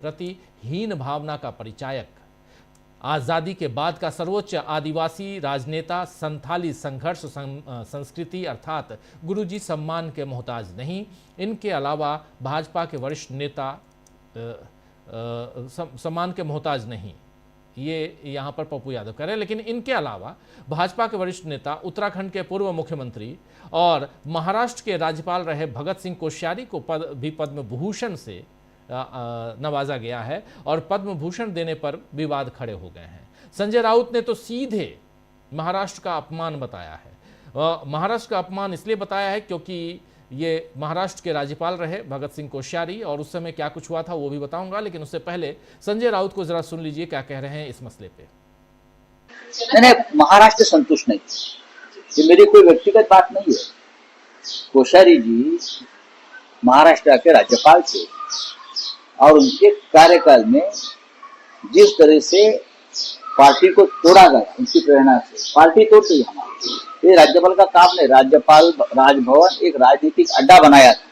प्रति हीन भावना का परिचायक, आज़ादी के बाद का सर्वोच्च आदिवासी राजनेता, संथाली संघर्ष संस्कृति अर्थात गुरुजी सम्मान के मोहताज नहीं। इनके अलावा भाजपा के वरिष्ठ नेता सम्मान के मोहताज नहीं, ये यहाँ पर पप्पू यादव कह रहे हैं। लेकिन इनके अलावा भाजपा के वरिष्ठ नेता, उत्तराखंड के पूर्व मुख्यमंत्री और महाराष्ट्र के राज्यपाल रहे भगत सिंह कोश्यारी को भी पद्म भूषण से नवाजा गया है और पद्म भूषण देने पर विवाद खड़े हो गए हैं। संजय राउत ने तो सीधे महाराष्ट्र का अपमान बताया है। महाराष्ट्र का अपमान इसलिए बताया है क्योंकि ये महाराष्ट्र के राज्यपाल रहे भगत सिंह कोश्यारी, और उस समय क्या कुछ हुआ था वो भी बताऊंगा, लेकिन उससे पहले संजय राउत को जरा सुन लीजिए क्या कह रहे हैं इस मसले पे। नहीं, महाराष्ट्र संतुष्ट नहीं, ये मेरी कोई व्यक्तिगत बात नहीं है। कोश्यारी जी महाराष्ट्र के राज्यपाल थे और उनके कार्यकाल में जिस तरह से पार्टी को तोड़ा गया, उनकी प्रेरणा से पार्टी तोड़ गई हमारी। ये राज्यपाल का काम नहीं। राज्यपाल राजभवन एक राजनीतिक अड्डा बनाया था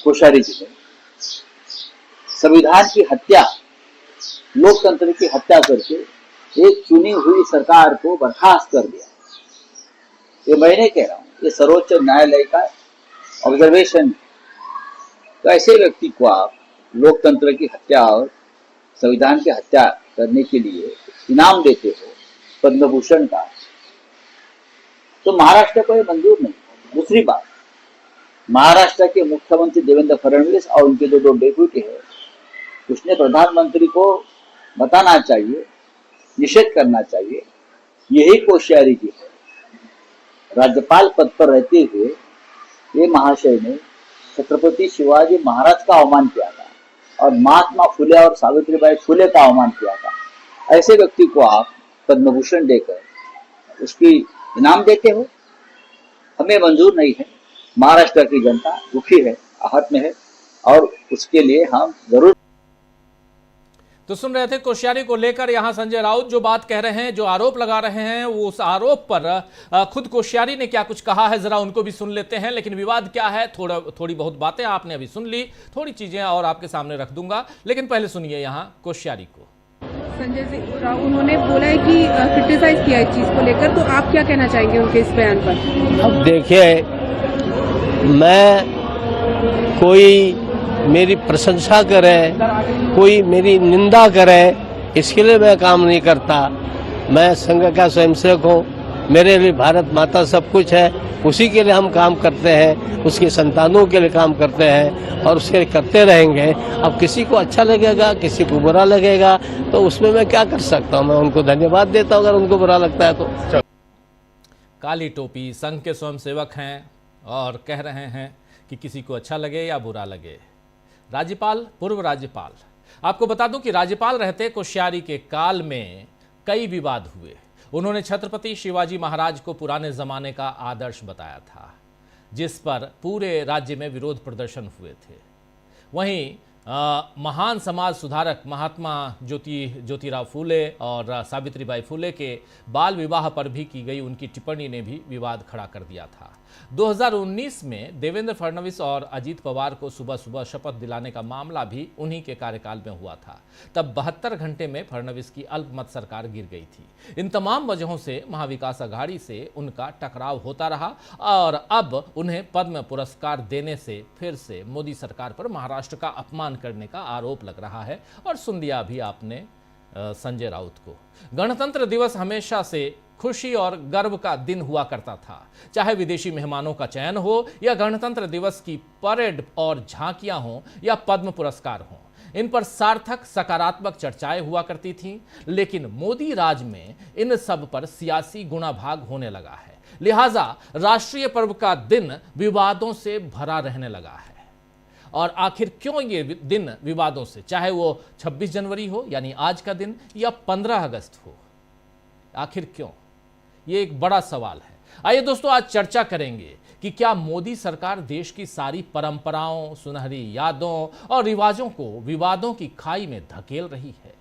कोश्यारी जी ने। संविधान की हत्या, लोकतंत्र की हत्या करके एक चुनी हुई सरकार को बर्खास्त कर दिया। ये मैं नहीं कह रहा हूँ, ये सर्वोच्च न्यायालय का ऑब्जर्वेशन। तो ऐसे व्यक्ति को आप लोकतंत्र की हत्या और संविधान की हत्या करने के लिए इनाम देते हो पद्म भूषण का, तो महाराष्ट्र को ये मंजूर नहीं। दूसरी बात, महाराष्ट्र के मुख्यमंत्री देवेंद्र फडणवीस और उनके जो दो डेप्यूटी है, उसने प्रधानमंत्री को बताना चाहिए, निषेध करना चाहिए। यही कोश्यारी जी है, राज्यपाल पद पर रहते हुए ये महाशय ने छत्रपति शिवाजी महाराज का अवमान किया था और महात्मा फुले और सावित्रीबाई फुले का अवमान किया था। ऐसे व्यक्ति को आप पद्म भूषण देकर उसकी इनाम देते हो, हमें मंजूर नहीं है। महाराष्ट्र की जनता दुखी है, आहत में है और उसके लिए हम जरूर। तो सुन रहे थे कोश्यारी को लेकर यहां संजय राउत जो बात कह रहे हैं, जो आरोप लगा रहे हैं, वो उस आरोप पर खुद कोश्यारी ने क्या कुछ कहा है जरा उनको भी सुन लेते हैं। लेकिन विवाद क्या है, थोड़ी बहुत बातें आपने अभी सुन ली, थोड़ी चीजें और आपके सामने रख दूंगा, लेकिन पहले सुनिए यहां कोश्यारी को। संजय राउत उन्होंने बोला है कि क्रिटिसाइज किया इस चीज को लेकर, तो आप क्या कहना चाहेंगे उनके इस बयान पर? अब देखिए, मैं कोई मेरी प्रशंसा करे, कोई मेरी निंदा करे, इसके लिए मैं काम नहीं करता। मैं संघ का स्वयंसेवक हूँ, मेरे लिए भारत माता सब कुछ है, उसी के लिए हम काम करते हैं, उसके संतानों के लिए काम करते हैं और उसके करते रहेंगे। अब किसी को अच्छा लगेगा, किसी को बुरा लगेगा, तो उसमें मैं क्या कर सकता हूँ? मैं उनको धन्यवाद देता हूँ अगर उनको बुरा लगता है तो। काली टोपी संघ के स्वयंसेवक हैं और कह रहे हैं कि किसी को अच्छा लगे या बुरा लगे। राज्यपाल, पूर्व राज्यपाल, आपको बता दूं कि राज्यपाल रहते कोश्यारी के काल में कई विवाद हुए। उन्होंने छत्रपति शिवाजी महाराज को पुराने जमाने का आदर्श बताया था, जिस पर पूरे राज्य में विरोध प्रदर्शन हुए थे। वहीं महान समाज सुधारक महात्मा ज्योतिराव फूले और सावित्रीबाई फूले के बाल विवाह पर भी की गई उनकी टिप्पणी ने भी विवाद खड़ा कर दिया था। 2019 में देवेंद्र फडणवीस और अजीत पवार को सुबह सुबह शपथ दिलाने का मामला भी उन्हीं के कार्यकाल में हुआ था। तब 72 घंटे में फडणवीस की अल्पमत सरकार गिर गई थी। इन तमाम वजहों से महाविकास अघाड़ी से उनका टकराव होता रहा और अब उन्हें पद्म पुरस्कार देने से फिर से मोदी सरकार पर महाराष्ट्र का अपमान करने का आरोप लग रहा है। और सुन लिया अभी आपने संजय राउत को। गणतंत्र दिवस हमेशा से खुशी और गर्व का दिन हुआ करता था, चाहे विदेशी मेहमानों का चयन हो या गणतंत्र दिवस की परेड और झांकियां हों या पद्म पुरस्कार हों। इन पर सार्थक सकारात्मक चर्चाएं हुआ करती थीं, लेकिन मोदी राज में इन सब पर सियासी गुणाभाग होने लगा है। लिहाजा राष्ट्रीय पर्व का दिन विवादों से भरा रहने लगा है। और आखिर क्यों ये दिन विवादों से, चाहे वो 26 जनवरी हो यानी आज का दिन या 15 अगस्त हो, आखिर क्यों? ये एक बड़ा सवाल है। आइए दोस्तों, आज चर्चा करेंगे कि क्या मोदी सरकार देश की सारी परंपराओं, सुनहरी यादों और रिवाजों को विवादों की खाई में धकेल रही है?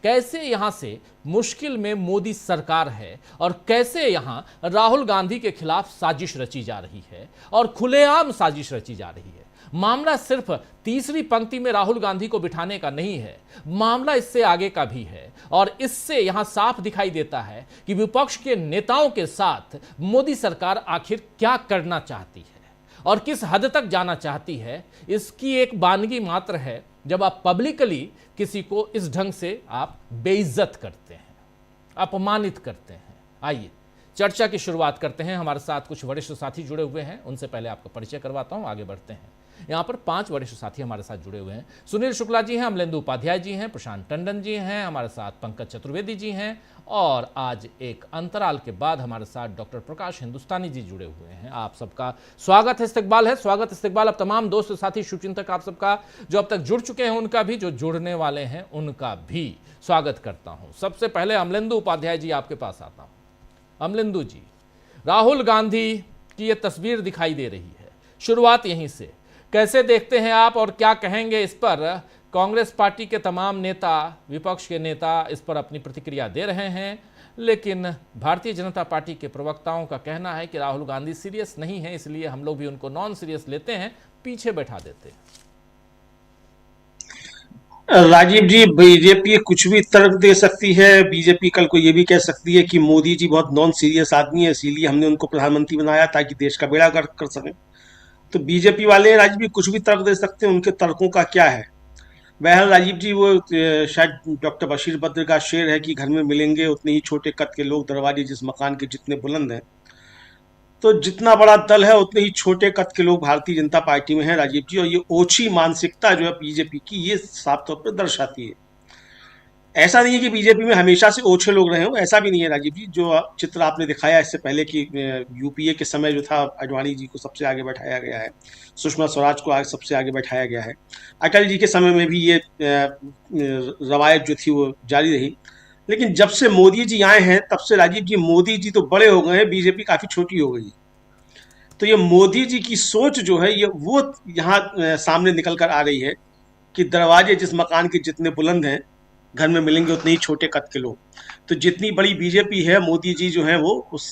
कैसे यहां से मुश्किल में मोदी सरकार है और कैसे यहां राहुल गांधी के खिलाफ साजिश रची जा रही है और खुलेआम साजिश रची जा रही है। मामला सिर्फ तीसरी पंक्ति में राहुल गांधी को बिठाने का नहीं है, मामला इससे आगे का भी है और इससे यहां साफ दिखाई देता है कि विपक्ष के नेताओं के साथ मोदी सरकार आखिर क्या करना चाहती है और किस हद तक जाना चाहती है। इसकी एक बानगी मात्र है जब आप पब्लिकली किसी को इस ढंग से आप बेइज्जत करते हैं, अपमानित करते हैं। आइए चर्चा की शुरुआत करते हैं। हमारे साथ कुछ वरिष्ठ साथी जुड़े हुए हैं, उनसे पहले आपका परिचय करवाता हूं, आगे बढ़ते हैं। यहाँ पर 5 वरिष्ठ साथी हमारे साथ जुड़े हुए हैं। सुनील शुक्ला जी हैं, अमलेंदु उपाध्याय जी हैं, प्रशांत टंडन जी हैं, हमारे साथ पंकज चतुर्वेदी जी हैं और आज एक अंतराल के बाद हमारे साथ डॉक्टर प्रकाश हिंदुस्तानी जी जुड़े हुए हैं। आप सबका स्वागत है, इस्तकबाल है, स्वागत इस्तकबाल। अब तमाम दोस्त साथी शुभचिंतक आप सबका जो अब तक जुड़ चुके हैं उनका भी, जो जुड़ने वाले हैं उनका भी स्वागत करता हूं। सबसे पहले अमलेंदु उपाध्याय जी आपके पास आता हूं। अमलेंदु जी, राहुल गांधी की यह तस्वीर दिखाई दे रही है, शुरुआत यहीं से कैसे देखते हैं आप और क्या कहेंगे इस पर? कांग्रेस पार्टी के तमाम नेता, विपक्ष के नेता इस पर अपनी प्रतिक्रिया दे रहे हैं, लेकिन भारतीय जनता पार्टी के प्रवक्ताओं का कहना है कि राहुल गांधी सीरियस नहीं है, इसलिए हम लोग भी उनको नॉन सीरियस लेते हैं, पीछे बैठा देते हैं। राजीव जी, बीजेपी कुछ भी तर्क दे सकती है। बीजेपी कल को ये भी कह सकती है कि मोदी जी बहुत नॉन सीरियस आदमी है, इसीलिए हमने उनको प्रधानमंत्री बनाया ताकि देश का बेड़ा गर्क कर सकें। तो बीजेपी वाले राजीव जी कुछ भी तर्क दे सकते हैं, उनके तर्कों का क्या है। बहरहाल राजीव जी, वो शायद डॉक्टर बशीर बद्र का शेर है कि घर में मिलेंगे उतने ही छोटे कद के लोग, दरवाजे जिस मकान के जितने बुलंद हैं। तो जितना बड़ा दल है उतने ही छोटे कद के लोग भारतीय जनता पार्टी में हैं राजीव जी, और ये ओछी मानसिकता जो है बीजेपी की, ये साफ तौर पर दर्शाती है। ऐसा नहीं है कि बीजेपी में हमेशा से ओछे लोग रहे हो, ऐसा भी नहीं है राजीव जी। जो चित्र आपने दिखाया इससे पहले कि यूपीए के समय जो था आडवाणी जी को सबसे आगे बैठाया गया है, सुषमा स्वराज को सबसे आगे बैठाया गया है, अटल जी के समय में भी ये रवायत जो थी वो जारी रही। लेकिन जब से मोदी जी आए हैं तब से राजीव जी, मोदी जी तो बड़े हो गए हैं, बीजेपी काफी छोटी हो गई। तो ये मोदी जी की सोच जो है ये वो यहाँ सामने निकल कर आ रही है कि दरवाजे जिस मकान के जितने बुलंद हैं, घर में मिलेंगे उतने ही छोटे कद के लोग। तो जितनी बड़ी बीजेपी है, मोदी जी जो है वो उस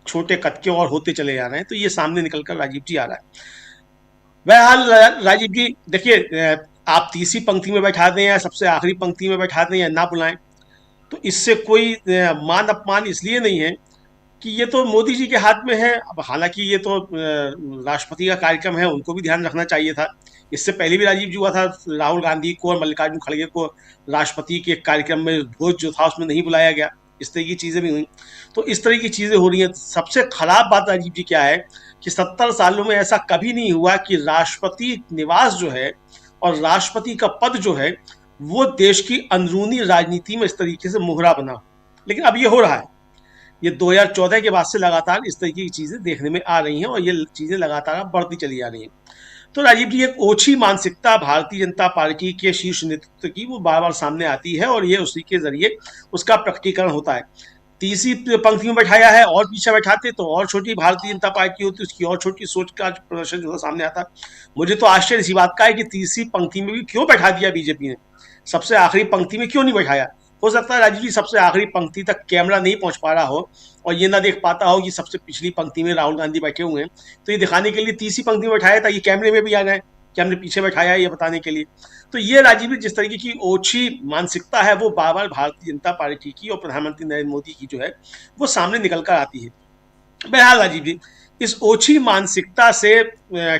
छोटे कद के और होते चले जा रहे हैं। तो ये सामने निकल कर राजीव जी आ रहा है। बहरहाल राजीव जी देखिए, आप तीसरी पंक्ति में बैठा दें या सबसे आखिरी पंक्ति में बैठा दें या ना बुलाएं, तो इससे कोई मान अपमान इसलिए नहीं है कि ये तो मोदी जी के हाथ में है। अब हालांकि ये तो राष्ट्रपति का कार्यक्रम है, उनको भी ध्यान रखना चाहिए था। इससे पहले भी राजीव जी हुआ था, राहुल गांधी को और मल्लिकार्जुन खड़गे को राष्ट्रपति के कार्यक्रम में भोज जो था उसमें नहीं बुलाया गया, इस तरह की चीजें भी हुई। तो इस तरह की चीजें हो रही हैं। सबसे खराब बात राजीव जी क्या है कि 70 सालों में ऐसा कभी नहीं हुआ कि राष्ट्रपति निवास जो है और राष्ट्रपति का पद जो है वो देश की अंदरूनी राजनीति में इस तरीके से मोहरा बना। लेकिन अब ये हो रहा है। ये 2014 के बाद से लगातार इस तरीके की चीजें देखने में आ रही हैं और ये चीजें लगातार बढ़ती चली जा रही हैं। तो राजीव जी, एक ओछी मानसिकता भारतीय जनता पार्टी के शीर्ष नेतृत्व की वो बार बार सामने आती है और ये उसी के जरिए उसका प्रकटीकरण होता है। तीसरी पंक्ति में बैठाया है और पीछे बैठाते तो और छोटी भारतीय जनता पार्टी होती, उसकी और छोटी सोच का प्रदर्शन जो है सामने आता। मुझे तो आश्चर्य इसी बात का है कि तीसरी पंक्ति में भी क्यों बैठा दिया बीजेपी ने, सबसे आखिरी पंक्ति में क्यों नहीं बैठाया। हो सकता है राजीव जी सबसे आखिरी पंक्ति तक कैमरा नहीं पहुंच पा रहा हो और ये ना देख पाता हो कि सबसे पिछली पंक्ति में राहुल गांधी बैठे हुए हैं, तो ये दिखाने के लिए तीसरी पंक्ति में बैठाया ताकि कैमरे में भी आ जाए कि हमने पीछे बैठाया है, ये बताने के लिए। तो ये राजीव जी जिस तरीके की ओछी मानसिकता है वो बार बार भारतीय जनता पार्टी की और प्रधानमंत्री नरेंद्र मोदी की जो है वो सामने निकल कर आती है। बहरहाल राजीव जी, इस ओछी मानसिकता से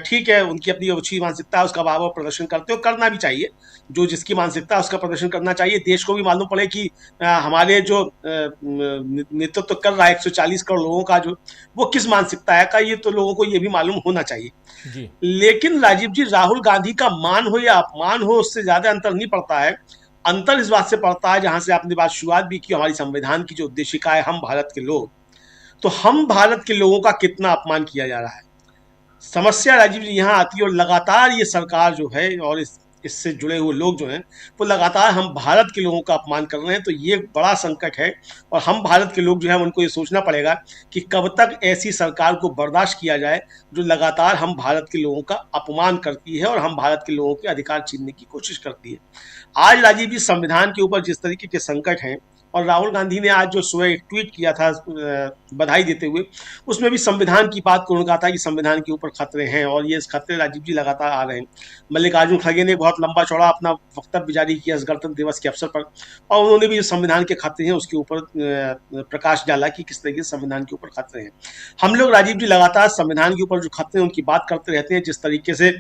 ठीक है, उनकी अपनी ओछी मानसिकता है, उसका बार बार प्रदर्शन करते हो, करना भी चाहिए। जो जिसकी मानसिकता है उसका प्रदर्शन करना चाहिए। देश को भी मालूम पड़े कि हमारे जो नेतृत्व कर रहा है 140 करोड़ लोगों का जो वो किस मानसिकता है का, ये तो लोगों को ये भी मालूम होना चाहिए जी। लेकिन राजीव जी, राहुल गांधी का मान हो या अपमान हो उससे ज्यादा अंतर नहीं पड़ता है। अंतर इस बात से पड़ता है, जहां से आपने बात शुरुआत भी की, हमारी संविधान की जो उद्देशिका है हम भारत के लोग, तो हम भारत के लोगों का कितना अपमान किया जा रहा है। समस्या राजीव जी यहाँ आती है और लगातार ये सरकार जो है और इस इससे जुड़े हुए लोग जो हैं वो लगातार हम भारत के लोगों का अपमान कर रहे हैं। तो ये बड़ा संकट है और हम भारत के लोग जो है उनको ये सोचना पड़ेगा कि कब तक ऐसी सरकार को बर्दाश्त किया जाए जो लगातार हम भारत के लोगों का अपमान करती है और हम भारत के लोगों के अधिकार छीनने की कोशिश करती है। आज राजीव जी संविधान के ऊपर जिस तरीके के संकट हैं, और राहुल गांधी ने आज जो सुबह एक ट्वीट किया था बधाई देते हुए, उसमें भी संविधान की बात को उन्होंने कहा था कि संविधान के ऊपर खतरे हैं और ये खतरे राजीव जी लगातार आ रहे हैं। मल्लिकार्जुन खड़गे ने बहुत लंबा चौड़ा अपना वक्तव्य जारी किया इस गणतंत्र दिवस के अवसर पर, और उन्होंने भी संविधान के खतरे हैं उसके ऊपर प्रकाश डाला कि किस तरीके से संविधान के ऊपर खतरे हैं। हम लोग राजीव जी लगातार संविधान के ऊपर जो खतरे हैं उनकी बात करते रहते हैं। जिस तरीके से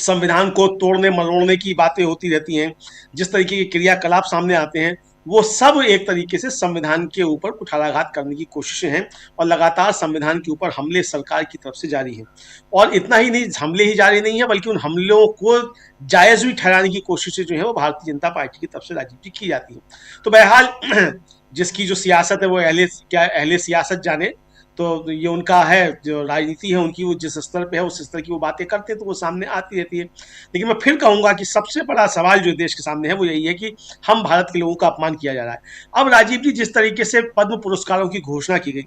संविधान को तोड़ने मरोड़ने की बातें होती रहती हैं, जिस तरीके के क्रियाकलाप सामने आते हैं, वो सब एक तरीके से संविधान के ऊपर कुठाराघात करने की कोशिशें हैं और लगातार संविधान के ऊपर हमले सरकार की तरफ से जारी हैं। और इतना ही नहीं, हमले ही जारी नहीं है बल्कि उन हमलों को जायज भी ठहराने की कोशिशें जो है वो भारतीय जनता पार्टी की तरफ से राजीव जी की जाती है। तो बहरहाल जिसकी जो सियासत है वो अहले सियासत जाने, तो ये उनका है जो राजनीति है उनकी, वो जिस स्तर पे है उस स्तर की वो बातें करते हैं तो वो सामने आती रहती है। लेकिन मैं फिर कहूंगा कि सबसे बड़ा सवाल जो देश के सामने है वो यही है कि हम भारत के लोगों का अपमान किया जा रहा है। अब राजीव जी जिस तरीके से पद्म पुरस्कारों की घोषणा की गई,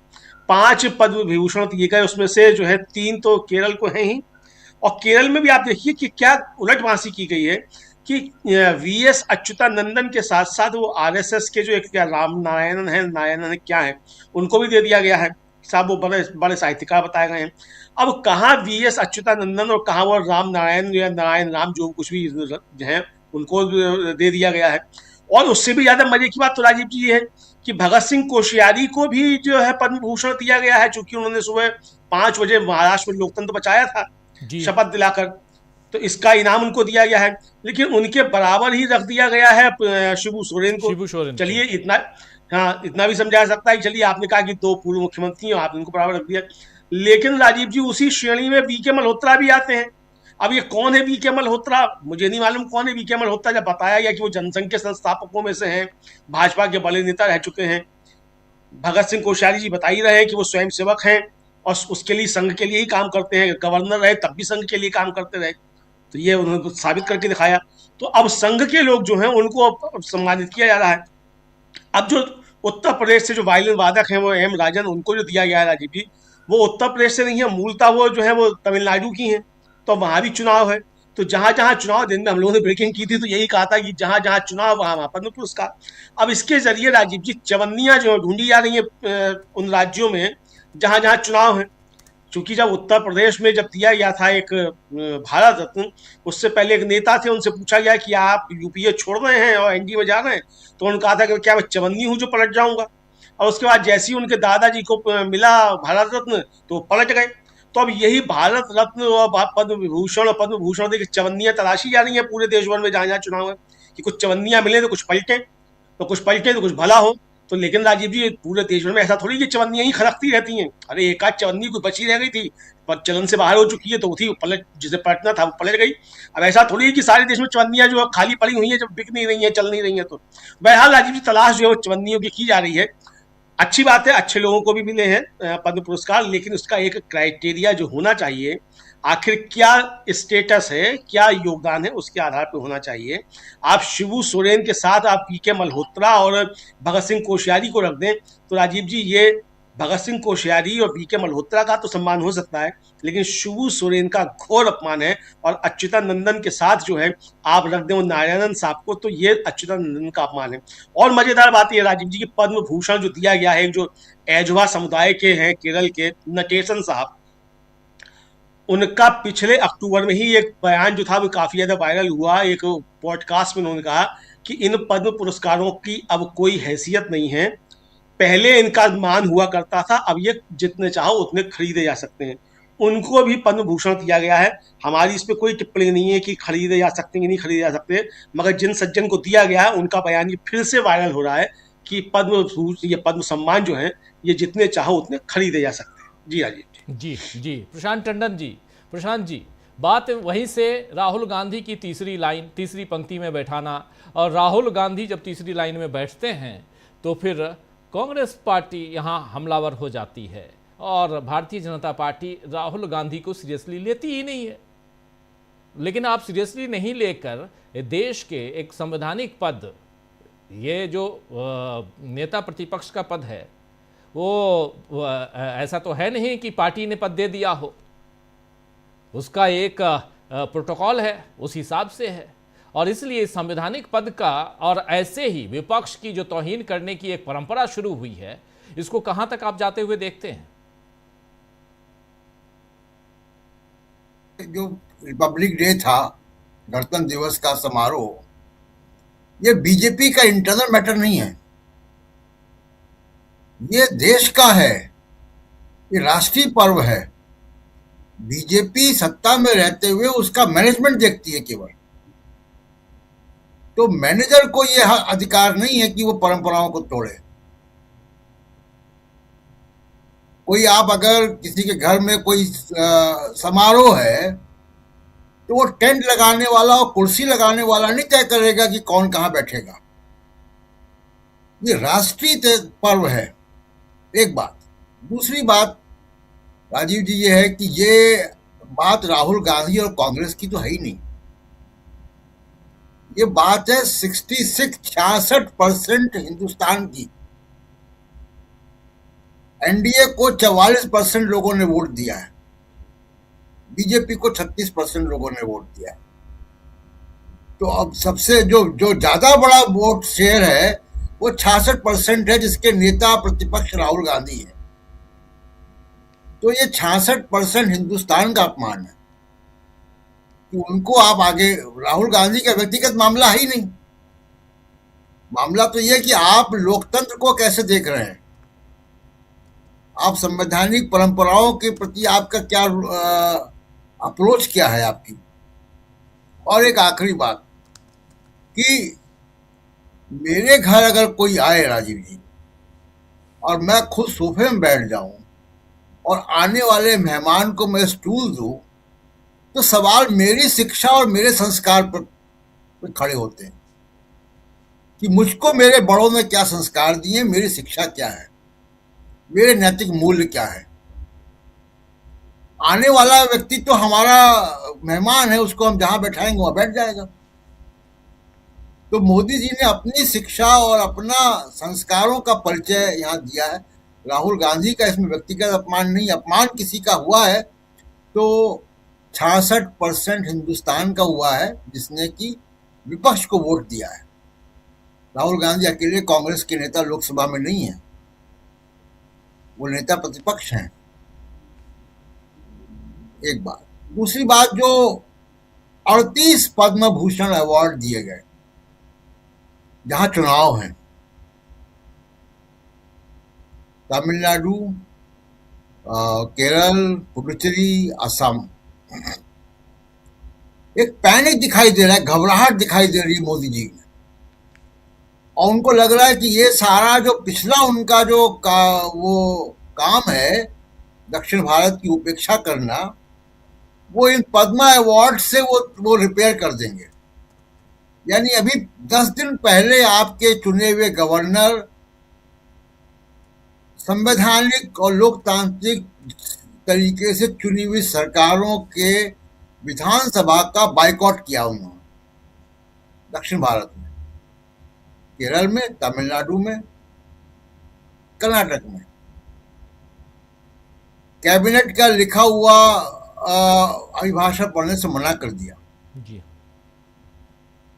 5 पद्म विभूषण दिए गए, उसमें से जो है 3 तो केरल को है ही, और केरल में भी आप देखिए कि क्या उलटवासी की गई है कि वीएस अच्युतानंदन के साथ साथ वो आरएसएस के जो एक राम नारायणन है क्या है, उनको भी दे दिया गया है। साहब वो बड़े बड़े साहित्यकार बताए गए हैं। अब कहाँ वीएस अच्युतानंदन और कहाँ वो राम नारायण या नारायण राम जो कुछ भी है उनको दे दिया गया है। और उससे भी ज्यादा मजे की बात तो राजीव जी ये है कि भगत सिंह कोश्यारी को भी जो है पद्म भूषण दिया गया है, चूंकि उन्होंने सुबह 5 बजे महाराष्ट्र में लोकतंत्र बचाया था शपथ दिलाकर, तो इसका इनाम उनको दिया गया है। लेकिन उनके बराबर ही रख दिया गया है शिबू सोरेन को। चलिए इतना, हाँ इतना भी समझा सकता है कि चलिए आपने कहा कि 2 पूर्व मुख्यमंत्री हैं, आपने उनको बराबर रख दिया। लेकिन राजीव जी उसी श्रेणी में बीके मल्होत्रा भी आते हैं। अब ये कौन है बीके मल्होत्रा, मुझे नहीं मालूम कौन है बीके मल्होत्रा। जब बताया गया कि वो जनसंघ के संस्थापकों में से हैं, भाजपा के बड़े नेता रह चुके हैं। भगत सिंह कोश्यारी जी बता ही रहे हैं कि वो स्वयं सेवक हैं और उसके लिए संघ के लिए ही काम करते हैं, गवर्नर रहे तब भी संघ के लिए काम करते रहे, तो ये उन्होंने साबित करके दिखाया। तो अब संघ के लोग जो हैं उनको सम्मानित किया जा रहा है। अब जो उत्तर प्रदेश से जो वायलिन वादक हैं वो एम राजन, उनको जो दिया गया है राजीव जी, वो उत्तर प्रदेश से नहीं है, मूलतः वो जो है वो तमिलनाडु की हैं। तो वहां भी चुनाव है, तो जहां जहां चुनाव, दिन में हम लोगों ने ब्रेकिंग की थी तो यही कहा था कि जहां जहां चुनाव वहां पद्म पुरस्कार। अब इसके जरिए राजीव जी चवन्नियां जो ढूंढी जा रही है उन राज्यों में जहां जहां चुनाव है। चूंकि जब उत्तर प्रदेश में जब दिया गया था एक भारत रत्न, उससे पहले एक नेता थे, उनसे पूछा गया कि आप यूपीए छोड़ रहे हैं और एनडीए में जा रहे हैं, तो उन्होंने कहा था कि क्या मैं चवन्नी हूं जो पलट जाऊंगा। और उसके बाद जैसे ही उनके दादाजी को मिला भारत रत्न तो वो पलट गए। तो अब यही भारत रत्न और पद्म विभूषण और पद्म भूषण देखिए चवन्नियां तलाशी जा रही है पूरे देश भर में जहां जहां चुनाव है, कि कुछ चवन्नियां मिले तो कुछ पलटे, तो कुछ भला हो। तो लेकिन राजीव जी पूरे देश भर में ऐसा थोड़ी कि चवन्नियां ही खड़कती रहती हैं। अरे एक आध चवन्नी कोई बची रह गई थी पर चलन से बाहर हो चुकी है तो थी पलट, जिसे पलटना था वो पलट गई। अब ऐसा थोड़ी है कि सारे देश में चवन्नियां जो खाली पड़ी हुई है, जब बिक नहीं रही है, चल नहीं रही है। तो बहरहाल राजीव जी तलाश जो है वो चवन्नियों की जा रही है। अच्छी बात है, अच्छे लोगों को भी मिले हैं पद्म पुरस्कार, लेकिन उसका एक क्राइटेरिया जो होना चाहिए, आखिर क्या स्टेटस है, क्या योगदान है, उसके आधार पर होना चाहिए। आप शिबू सोरेन के साथ आप पीके मल्होत्रा और भगत सिंह कोश्यारी को रख दें तो राजीव जी ये भगत सिंह कोश्यारी और बीके मल्होत्रा का तो सम्मान हो सकता है, लेकिन शिबू सोरेन का घोर अपमान है। और अच्युतानंदन के साथ जो है आप रख दें नारायणन साहब को, तो ये अच्युतानंदन का अपमान है। और मजेदार बात यह राजीव जी की पद्म भूषण जो दिया गया है, जो एजवा समुदाय के हैं केरल के नटेशन साहब, उनका पिछले अक्टूबर में ही एक बयान जो था वो काफी ज्यादा वायरल हुआ। एक पॉडकास्ट में उन्होंने कहा कि इन पद्म पुरस्कारों की अब कोई हैसियत नहीं है, पहले इनका मान हुआ करता था, अब ये जितने चाहो उतने खरीदे जा सकते हैं। उनको भी पद्म भूषण दिया गया है। हमारी इस पर कोई टिप्पणी नहीं है कि खरीदे जा सकते हैं कि नहीं खरीदे जा सकते, मगर जिन सज्जन को दिया गया है उनका बयान ये फिर से वायरल हो रहा है कि ये पद्म सम्मान जो है ये जितने चाहो उतने खरीदे जा सकते हैं। जी राजीव जी प्रशांत टंडन जी, प्रशांत जी, बात वहीं से राहुल गांधी की तीसरी पंक्ति में बैठाना, और राहुल गांधी जब तीसरी लाइन में बैठते हैं तो फिर कांग्रेस पार्टी यहाँ हमलावर हो जाती है और भारतीय जनता पार्टी राहुल गांधी को सीरियसली लेती ही नहीं है। लेकिन आप सीरियसली नहीं लेकर देश के एक संवैधानिक पद, ये जो नेता प्रतिपक्ष का पद है, वो ऐसा तो है नहीं कि पार्टी ने पद दे दिया हो, उसका एक प्रोटोकॉल है, उस हिसाब से है। और इसलिए संवैधानिक पद का और ऐसे ही विपक्ष की जो तौहीन करने की एक परंपरा शुरू हुई है, इसको कहां तक आप जाते हुए देखते हैं? जो रिपब्लिक डे था, गणतंत्र दिवस का समारोह, ये बीजेपी का इंटरनल मैटर नहीं है, ये देश का है, ये राष्ट्रीय पर्व है। बीजेपी सत्ता में रहते हुए उसका मैनेजमेंट देखती है केवल, तो मैनेजर को यह अधिकार नहीं है कि वो परंपराओं को तोड़े। कोई आप अगर किसी के घर में कोई समारोह है तो वो टेंट लगाने वाला और कुर्सी लगाने वाला नहीं तय करेगा कि कौन कहां बैठेगा। ये राष्ट्रीय पर्व है, एक बात। दूसरी बात राजीव जी ये है कि ये बात राहुल गांधी और कांग्रेस की तो है ही नहीं, ये बात है 66% हिंदुस्तान की। एनडीए को 44% लोगों ने वोट दिया है, बीजेपी को 36% लोगों ने वोट दिया है। तो अब सबसे जो ज्यादा बड़ा वोट शेयर है वो 66% है, जिसके नेता प्रतिपक्ष राहुल गांधी है। तो ये 66% हिंदुस्तान का अपमान है कि उनको आप आगे, राहुल गांधी का व्यक्तिगत मामला है ही नहीं। मामला तो यह कि आप लोकतंत्र को कैसे देख रहे हैं, आप संवैधानिक परंपराओं के प्रति आपका क्या अप्रोच क्या है आपकी। और एक आखिरी बात कि मेरे घर अगर कोई आए राजीव जी, और मैं खुद सोफे में बैठ जाऊं और आने वाले मेहमान को मैं स्टूल दूं, तो सवाल मेरी शिक्षा और मेरे संस्कार पर खड़े होते हैं कि मुझको मेरे बड़ों ने क्या संस्कार दिए, मेरी शिक्षा क्या है, मेरे नैतिक मूल्य क्या है। आने वाला व्यक्ति तो हमारा मेहमान है, उसको हम जहां बैठाएंगे वहां बैठ जाएगा। तो मोदी जी ने अपनी शिक्षा और अपना संस्कारों का परिचय यहां दिया है। राहुल गांधी का इसमें व्यक्तिगत अपमान नहीं, अपमान किसी का हुआ है तो 66% हिंदुस्तान का हुआ है, जिसने कि विपक्ष को वोट दिया है। राहुल गांधी अकेले कांग्रेस के नेता लोकसभा में नहीं है, वो नेता प्रतिपक्ष हैं। एक बात। दूसरी बात, जो 38 पद्म भूषण अवार्ड दिए गए जहां चुनाव हैं, तमिलनाडु, केरल, पुडुचेरी, असम, एक पैनिक दिखाई दे रहा है, घबराहट दिखाई दे रही है मोदी जी में। और उनको लग रहा है कि ये सारा जो पिछला उनका जो वो काम है, दक्षिण भारत की उपेक्षा करना, वो इन पद्मा अवार्ड से वो रिपेयर कर देंगे। यानी अभी 10 दिन पहले आपके चुने हुए गवर्नर संवैधानिक और लोकतांत्रिक तरीके से चुनी हुई सरकारों के विधानसभा का बायकॉट किया उन्होंने दक्षिण भारत में, केरल में, तमिलनाडु में, कर्नाटक में। कैबिनेट का लिखा हुआ अभिभाषण पढ़ने से मना कर दिया जी।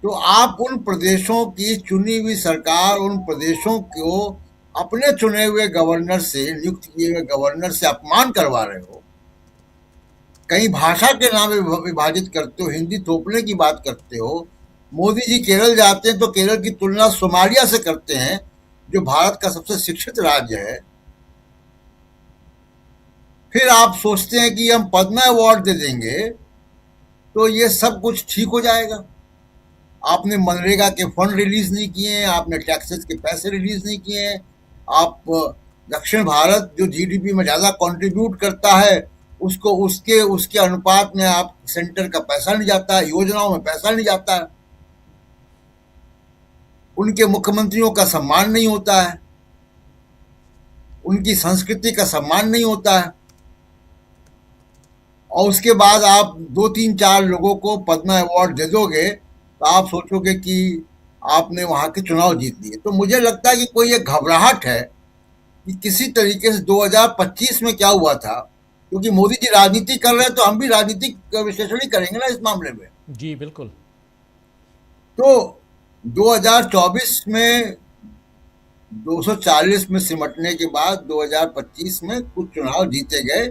तो आप उन प्रदेशों की चुनी हुई सरकार, उन प्रदेशों को अपने चुने हुए गवर्नर से, नियुक्त किए हुए गवर्नर से अपमान करवा रहे हो। कहीं भाषा के नाम विभाजित करते हो, हिंदी थोपने की बात करते हो। मोदी जी केरल जाते हैं तो केरल की तुलना सोमालिया से करते हैं, जो भारत का सबसे शिक्षित राज्य है। फिर आप सोचते हैं कि हम पद्मा अवार्ड दे देंगे तो ये सब कुछ ठीक हो जाएगा। आपने मनरेगा के फंड रिलीज नहीं किए, आपने टैक्सेस के पैसे रिलीज नहीं किए, आप दक्षिण भारत जो जीडीपी में ज्यादा कंट्रीब्यूट करता है उसको उसके अनुपात में आप सेंटर का पैसा नहीं जाता है, योजनाओं में पैसा नहीं जाता है, उनके मुख्यमंत्रियों का सम्मान नहीं होता है, उनकी संस्कृति का सम्मान नहीं होता है। और उसके बाद आप 2 3 4 लोगों को पद्म अवार्ड दे दोगे तो आप सोचोगे कि आपने वहां के चुनाव जीत लिए। तो मुझे लगता है कि कोई एक घबराहट है कि किसी तरीके से 2025 में क्या हुआ था, क्योंकि मोदी जी राजनीति कर रहे हैं तो हम भी राजनीतिक विश्लेषण ही करेंगे ना इस मामले में। जी बिल्कुल। तो 2024 में 240 में सिमटने के बाद 2025 में कुछ चुनाव जीते गए,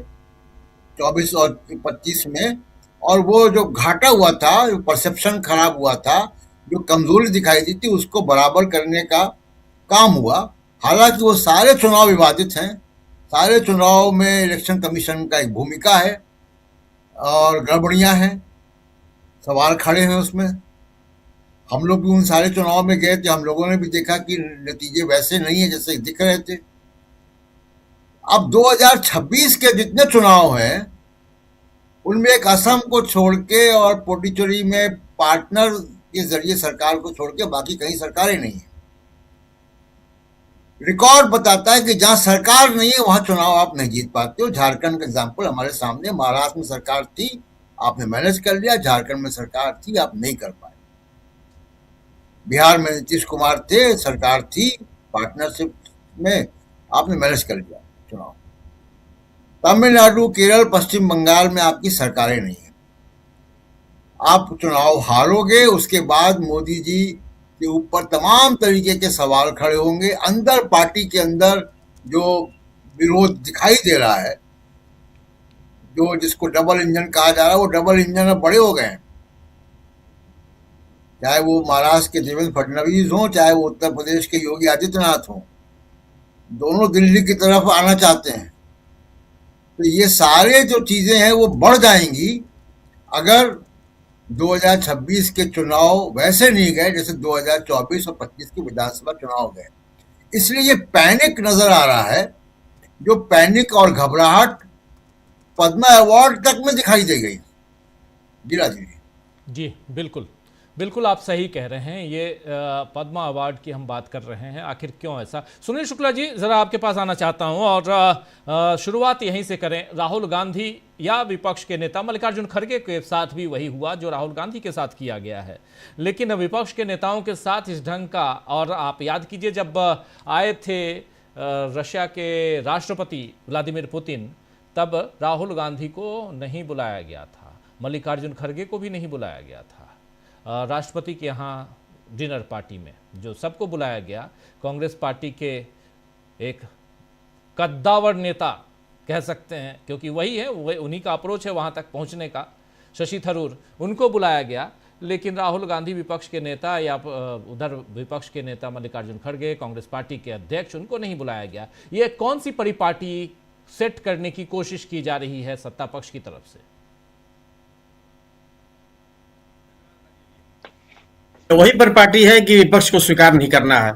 24 और 25 में, और वो जो घाटा हुआ था, जो परसेप्शन खराब हुआ था, जो कमजोरी दिखाई दी थी, उसको बराबर करने का काम हुआ। हालांकि वो सारे चुनाव विवादित हैं, सारे चुनाव में इलेक्शन कमीशन का एक भूमिका है और गड़बड़ियां हैं, सवाल खड़े हैं उसमें। हम लोग भी उन सारे चुनाव में गए थे, हम लोगों ने भी देखा कि नतीजे वैसे नहीं है जैसे दिख रहे थे। अब 2026 के जितने चुनाव हैं उनमें एक असम को छोड़ के और पुडुचेरी में पार्टनर के जरिए सरकार को छोड़ के बाकी कहीं सरकारें नहीं है। रिकॉर्ड बताता है कि जहां सरकार नहीं है वहां चुनाव आप नहीं जीत पाते हो। झारखंड का एग्जाम्पल हमारे सामने, महाराष्ट्र में सरकार थी, आपने मैनेज कर लिया, झारखंड में सरकार थी, आप नहीं कर पाए। बिहार में नीतीश कुमार थे, सरकार थी, पार्टनरशिप में आपने मैनेज कर लिया चुनाव। तमिलनाडु, केरल, पश्चिम बंगाल में आपकी सरकारें नहीं है, आप चुनाव हारोगे, उसके बाद मोदी जी के ऊपर तमाम तरीके के सवाल खड़े होंगे। अंदर पार्टी के अंदर जो विरोध दिखाई दे रहा है, जो जिसको डबल इंजन कहा जा रहा है, वो डबल इंजन अब बड़े हो गए हैं। चाहे वो महाराष्ट्र के देवेंद्र फडणवीस हों, चाहे वो उत्तर प्रदेश के योगी आदित्यनाथ हों, दोनों दिल्ली की तरफ आना चाहते हैं। तो ये सारे जो चीजें हैं वो बढ़ जाएंगी अगर 2026 के चुनाव वैसे नहीं गए जैसे 2024 और 25 के विधानसभा चुनाव गए। इसलिए ये पैनिक नजर आ रहा है, जो पैनिक और घबराहट पद्म अवार्ड तक में दिखाई दे गई। जी राजीव जी बिल्कुल बिल्कुल, आप सही कह रहे हैं। ये पद्मा अवार्ड की हम बात कर रहे हैं, आखिर क्यों ऐसा। सुनील शुक्ला जी, ज़रा आपके पास आना चाहता हूं और शुरुआत यहीं से करें। राहुल गांधी या विपक्ष के नेता मल्लिकार्जुन खड़गे के साथ भी वही हुआ जो राहुल गांधी के साथ किया गया है, लेकिन विपक्ष के नेताओं के साथ इस ढंग का, और आप याद कीजिए जब आए थे रशिया के राष्ट्रपति व्लादिमीर पुतिन, तब राहुल गांधी को नहीं बुलाया गया था, मल्लिकार्जुन खड़गे को भी नहीं बुलाया गया था राष्ट्रपति के यहाँ डिनर पार्टी में। जो सबको बुलाया गया, कांग्रेस पार्टी के एक कद्दावर नेता कह सकते हैं, क्योंकि वही है, वही उन्हीं का अप्रोच है वहाँ तक पहुँचने का, शशि थरूर, उनको बुलाया गया। लेकिन राहुल गांधी विपक्ष के नेता या उधर विपक्ष के नेता मल्लिकार्जुन खड़गे कांग्रेस पार्टी के अध्यक्ष, उनको नहीं बुलाया गया। ये कौन सी परिपाटी सेट करने की कोशिश की जा रही है सत्ता पक्ष की तरफ से? वही पर पार्टी है कि विपक्ष को स्वीकार नहीं करना है,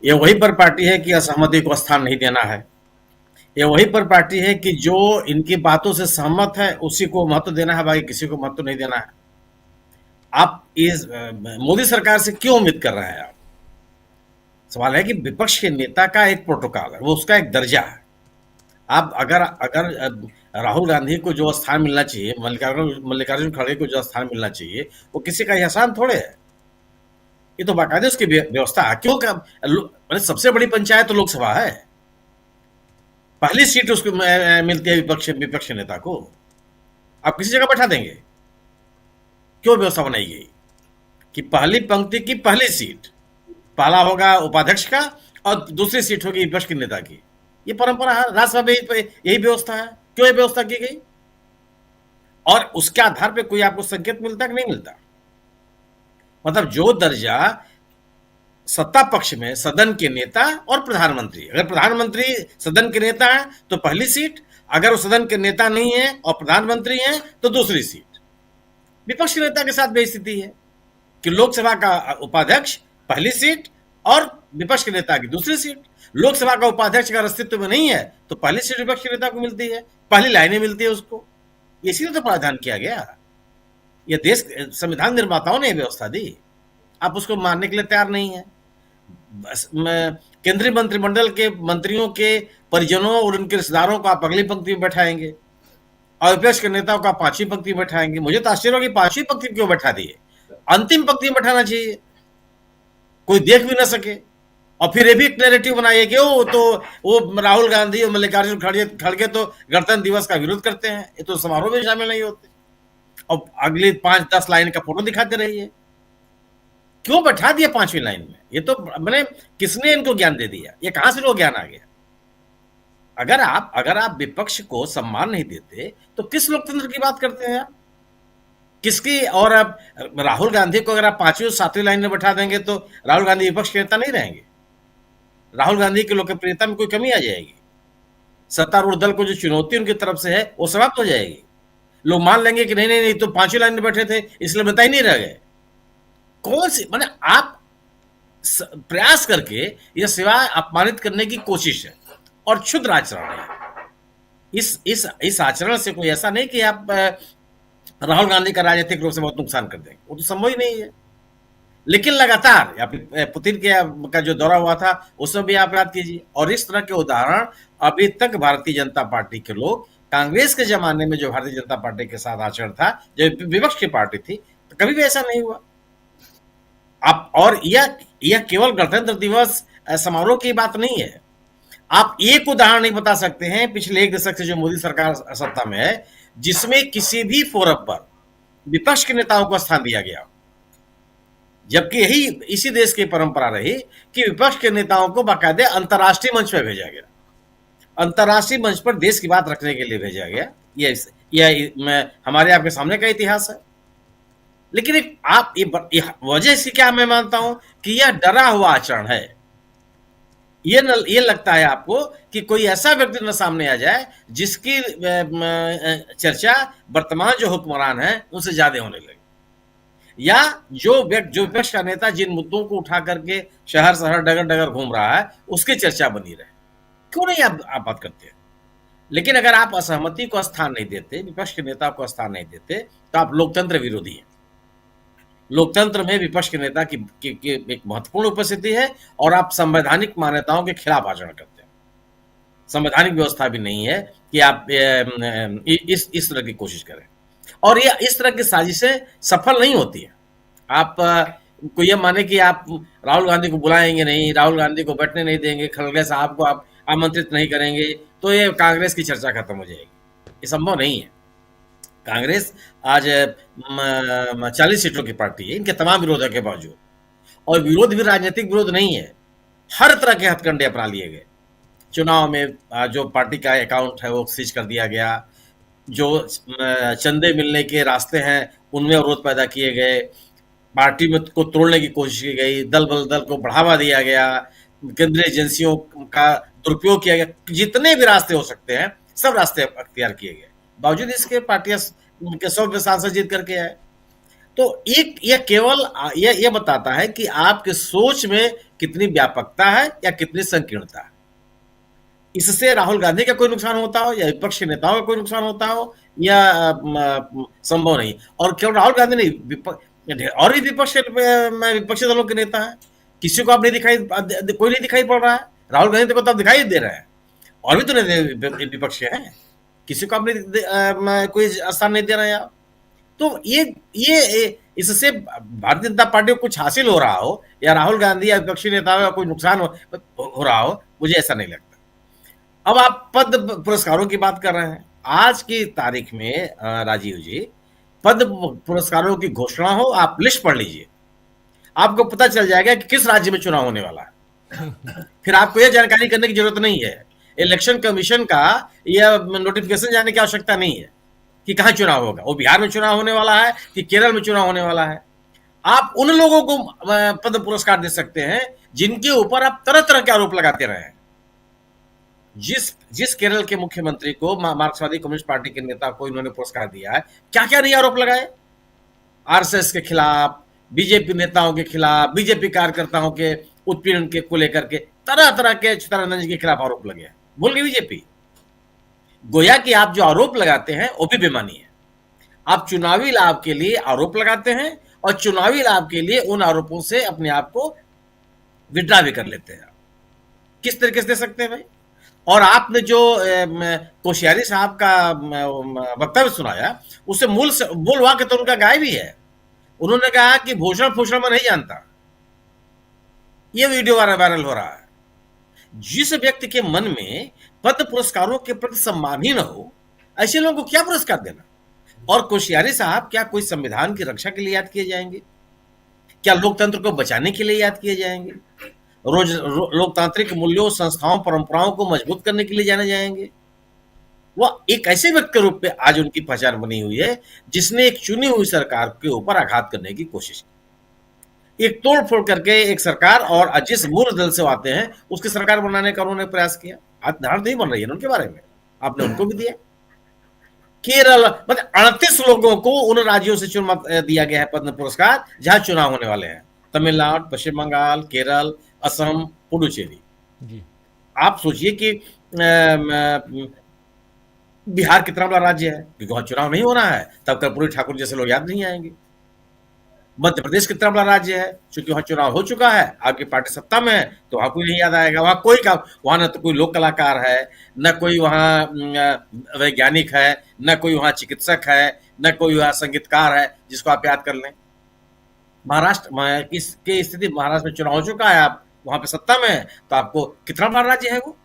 ये वही पर पार्टी है कि असहमति को स्थान नहीं देना है, ये वही पर पार्टी है कि जो इनकी बातों से सहमत है उसी को महत्व देना है, बाकी किसी को महत्व नहीं देना है। आप इस मोदी सरकार से क्यों उम्मीद कर रहे हैं? आप सवाल है कि विपक्ष के नेता का एक प्रोटोकॉल है, वो उसका एक दर्जा है। आप अगर राहुल गांधी को जो स्थान मिलना चाहिए, मल्लिकार्जुन खड़गे को जो स्थान मिलना चाहिए, वो किसी का एहसान थोड़े है, ये तो बाकायदे उसकी व्यवस्था है। क्यों? सबसे बड़ी पंचायत तो लोकसभा है, पहली सीट उसको मिलती है विपक्ष के नेता को, आप किसी जगह बैठा देंगे? क्यों व्यवस्था बनाई गई कि पहली पंक्ति की पहली सीट, पहला होगा उपाध्यक्ष का और दूसरी सीट होगी विपक्ष के नेता की? ये परंपरा है, राज्यसभा में यही व्यवस्था है। क्यों ये व्यवस्था की गई? और उसके आधार पे कोई आपको संकेत मिलता कि नहीं मिलता? मतलब जो दर्जा सत्ता पक्ष में सदन के नेता और प्रधानमंत्री, अगर प्रधानमंत्री सदन के नेता है तो पहली सीट, अगर वो सदन के नेता नहीं है और प्रधानमंत्री है तो दूसरी सीट। विपक्ष के नेता के साथ भी स्थिति है कि लोकसभा का उपाध्यक्ष पहली सीट और विपक्ष के नेता की दूसरी सीट। लोकसभा का उपाध्यक्ष अगर अस्तित्व में नहीं है तो पहली सीट विपक्ष के नेता को मिलती है, पहली लाइनें मिलती है उसको। इसीलिए तो प्रावधान किया गया, यह देश संविधान निर्माताओं ने व्यवस्था दी, आप उसको मानने के लिए तैयार नहीं है। केंद्रीय मंत्रिमंडल के मंत्रियों के परिजनों और उनके रिश्तेदारों को आप अगली पंक्ति में बैठाएंगे और विपक्ष के नेताओं का पांचवी पंक्ति में बैठाएंगे। मुझे तो आश्चर्य होगा कि पांचवी पंक्ति में क्यों बैठा दिए, अंतिम पंक्ति में बैठाना चाहिए, कोई देख भी ना सके। और फिर ये भी एक नैरेटिव बनाइए कि वो राहुल गांधी और मल्लिकार्जुन खड़गे तो गणतंत्र दिवस का विरोध करते हैं, ये तो समारोह में शामिल नहीं होते, और अगली 5-10 लाइन का फोटो दिखाते रहिए। क्यों बैठा दिया 5वीं लाइन में? ये तो मैंने किसने इनको ज्ञान दे दिया? ये कहां से लोग ज्ञान आ गया? अगर आप विपक्ष को सम्मान नहीं देते तो किस लोकतंत्र की बात करते हैं आप? किसकी? और अब राहुल गांधी को अगर आप 5वीं और 7वीं लाइन में बैठा देंगे तो राहुल गांधी विपक्ष के नेता नहीं रहेंगे, राहुल गांधी की लोकप्रियता में कोई कमी आ जाएगी, सत्तारूढ़ दल को जो चुनौती उनकी तरफ से है वो समाप्त हो जाएगी। लोग मान लेंगे कि नहीं तो 5वीं लाइन में बैठे थे इसलिए बता ही नहीं रह गए। कौन सी माने आप प्रयास करके यह सिवाय अपमानित करने की कोशिश है और क्षुद्र आचरण है। इस आचरण से कोई ऐसा नहीं कि आप राहुल गांधी का राजनीतिक रूप से बहुत नुकसान कर देंगे, वो तो संभव ही नहीं है। लेकिन लगातार पुतिन का जो दौरा हुआ था उसमें भी आप याद कीजिए, और इस तरह के उदाहरण अभी तक भारतीय जनता पार्टी के लोग, कांग्रेस के जमाने में जो भारतीय जनता पार्टी के साथ आचरण था, जो विपक्ष की पार्टी थी, तो कभी भी ऐसा नहीं हुआ। आप और यह केवल गणतंत्र दिवस समारोह की बात नहीं है। आप एक उदाहरण नहीं बता सकते हैं पिछले 1 दशक से जो मोदी सरकार सत्ता में है जिसमें किसी भी फोरम पर विपक्ष के नेताओं को स्थान दिया गया, जबकि इसी देश की परंपरा रही कि विपक्ष के नेताओं को बाकायदे अंतर्राष्ट्रीय मंच पर भेजा गया, अंतर्राष्ट्रीय मंच पर देश की बात रखने के लिए भेजा गया। यह हमारे आपके सामने का इतिहास है। लेकिन वजह इसकी क्या मैं मानता हूं कि यह डरा हुआ आचरण है। ये लगता है आपको कि कोई ऐसा व्यक्ति न सामने आ जाए जिसकी चर्चा वर्तमान जो हुक्मरान है उनसे ज्यादा होने लगे, या जो विपक्ष का नेता जिन मुद्दों को उठा करके शहर शहर डगर डगर घूम रहा है उसकी चर्चा बनी रहे। क्यों नहीं आप बात करते हैं? लेकिन अगर आप असहमति को स्थान नहीं देते, विपक्ष के नेता को स्थान नहीं देते, तो आप लोकतंत्र विरोधी हैं। लोकतंत्र में विपक्ष के नेता की एक महत्वपूर्ण उपस्थिति है, और आप संवैधानिक मान्यताओं के खिलाफ आचरण करते हैं। संवैधानिक व्यवस्था भी नहीं है कि आप इस तरह की कोशिश करें, और ये इस तरह की साजिशें सफल नहीं होती है। आप को ये माने कि आप राहुल गांधी को बुलाएंगे नहीं, राहुल गांधी को बैठने नहीं देंगे, खड़गे साहब को आप आमंत्रित नहीं करेंगे, तो ये कांग्रेस की चर्चा खत्म हो जाएगी। ये संभव नहीं है। कांग्रेस आज 40 सीटों की पार्टी है, इनके तमाम विरोधों के बावजूद, और विरोध भी राजनीतिक विरोध नहीं है, हर तरह के हथकंडे अपना लिए गए। चुनाव में जो पार्टी का अकाउंट है वो सीज कर दिया गया, जो चंदे मिलने के रास्ते हैं उनमें अवरोध पैदा किए गए, पार्टी में को तोड़ने की कोशिश की गई, दल को बढ़ावा दिया गया, केंद्रीय एजेंसियों का दुरुपयोग किया गया, जितने भी रास्ते हो सकते हैं सब रास्ते अख्तियार किए गए। बावजूद इसके पार्टियां के 100 सांसद जीत करके आए। तो यह केवल यह बताता है कि आपके सोच में कितनी व्यापकता है या कितनी संकीर्णता है। इससे राहुल गांधी का कोई नुकसान होता हो या विपक्षी नेताओं का कोई नुकसान होता हो, या संभव नहीं। और केवल राहुल गांधी नहीं, और भी विपक्षी दलों के नेता हैं, किसी को आप नहीं कोई नहीं दिखाई पड़ रहा है। राहुल गांधी को तो आप दिखाई दे रहे हैं, और भी तो विपक्ष हैं, किसी को आपने कोई स्थान नहीं दे रहे हैं आप। तो ये इससे भारतीय जनता पार्टी को कुछ हासिल हो रहा हो, या राहुल गांधी या विपक्षी नेताओं का कोई नुकसान हो रहा हो, मुझे ऐसा नहीं लगता। अब आप पद्म पुरस्कारों की बात कर रहे हैं। आज की तारीख में राजीव जी, पद्म पुरस्कारों की घोषणा हो, आप लिस्ट पढ़ लीजिए, आपको पता चल जाएगा कि किस राज्य में चुनाव होने वाला है। फिर आपको यह जानकारी करने की जरूरत नहीं है, इलेक्शन कमीशन का यह नोटिफिकेशन जाने की आवश्यकता नहीं है कि कहां चुनाव होगा, वो बिहार में चुनाव होने वाला है कि केरल में चुनाव होने वाला है। आप उन लोगों को पद्म पुरस्कार दे सकते हैं जिनके ऊपर आप तरह तरह के आरोप लगाते रहे हैं। जिस केरल के मुख्यमंत्री को, मार्क्सवादी कम्युनिस्ट पार्टी के नेता को इन्होंने पुरस्कार दिया है, क्या क्या नहीं आरोप लगाए? आरएसएस के खिलाफ, बीजेपी नेताओं के खिलाफ, बीजेपी कार्यकर्ताओं के उत्पीड़न के को लेकर के तरह तरह के चित्तरंजन जी के खिलाफ आरोप लगे। बोल गई बीजेपी, गोया कि आप जो आरोप लगाते हैं वो भी बेमानी है। आप चुनावी लाभ के लिए आरोप लगाते हैं, और चुनावी लाभ के लिए उन आरोपों से अपने आप को विड्रा भी कर लेते हैं। किस तरीके से दे सकते हैं भाई? और आपने जो कोश्यारी साहब का वक्तव्य सुनाया, उससे मूल वाक्य तो उनका गायब ही है। उन्होंने कहा कि भूषण भूषण में नहीं जानता। ये वीडियो वायरल हो रहा है। जिस व्यक्ति के मन में पद्म पुरस्कारों के प्रति सम्मान ही न हो, ऐसे लोगों को क्या पुरस्कार देना? और कोश्यारी साहब क्या कोई संविधान की रक्षा के लिए याद किए जाएंगे? क्या लोकतंत्र को बचाने के लिए याद किए जाएंगे? लोकतांत्रिक मूल्यों, संस्थाओं, परंपराओं को मजबूत करने के लिए जाने जाएंगे? वह एक ऐसे व्यक्ति के रूप में आज उनकी पहचान बनी हुई है जिसने एक चुनी हुई सरकार के ऊपर आघात करने की कोशिश की, एक तोड़ फोड़ करके एक सरकार, और जिस मूल दल से आते हैं उसकी सरकार बनाने का उन्होंने प्रयास किया। आज धारणा नहीं बन रही है उनके बारे में, आपने उनको भी दिया। केरल मतलब 38 लोगों को उन राज्यों से चुन दिया गया है पद्म पुरस्कार जहां चुनाव होने वाले हैं। तमिलनाडु, पश्चिम बंगाल, केरल, असम, पुडुचेरी। जी। आप सोचिए कि बिहार कितना बड़ा राज्य है, क्योंकि वहां चुनाव नहीं होना है, तब कर्पूरी ठाकुर जैसे लोग याद नहीं आएंगे। मध्य प्रदेश कितना बड़ा राज्य है, क्योंकि वहां चुनाव हो चुका है, आपकी पार्टी सत्ता में है, तो वहां कोई नहीं याद आएगा। वहां न तो कोई लोक कलाकार है, न कोई वहां वैज्ञानिक है, न कोई वहां चिकित्सक है, न कोई वहां संगीतकार है जिसको आप याद कर लें। महाराष्ट्र की स्थिति, महाराष्ट्र में चुनाव हो चुका है, आप वहां पे सत्ता में है, तो आपको कितना बड़ा राज्य है वो?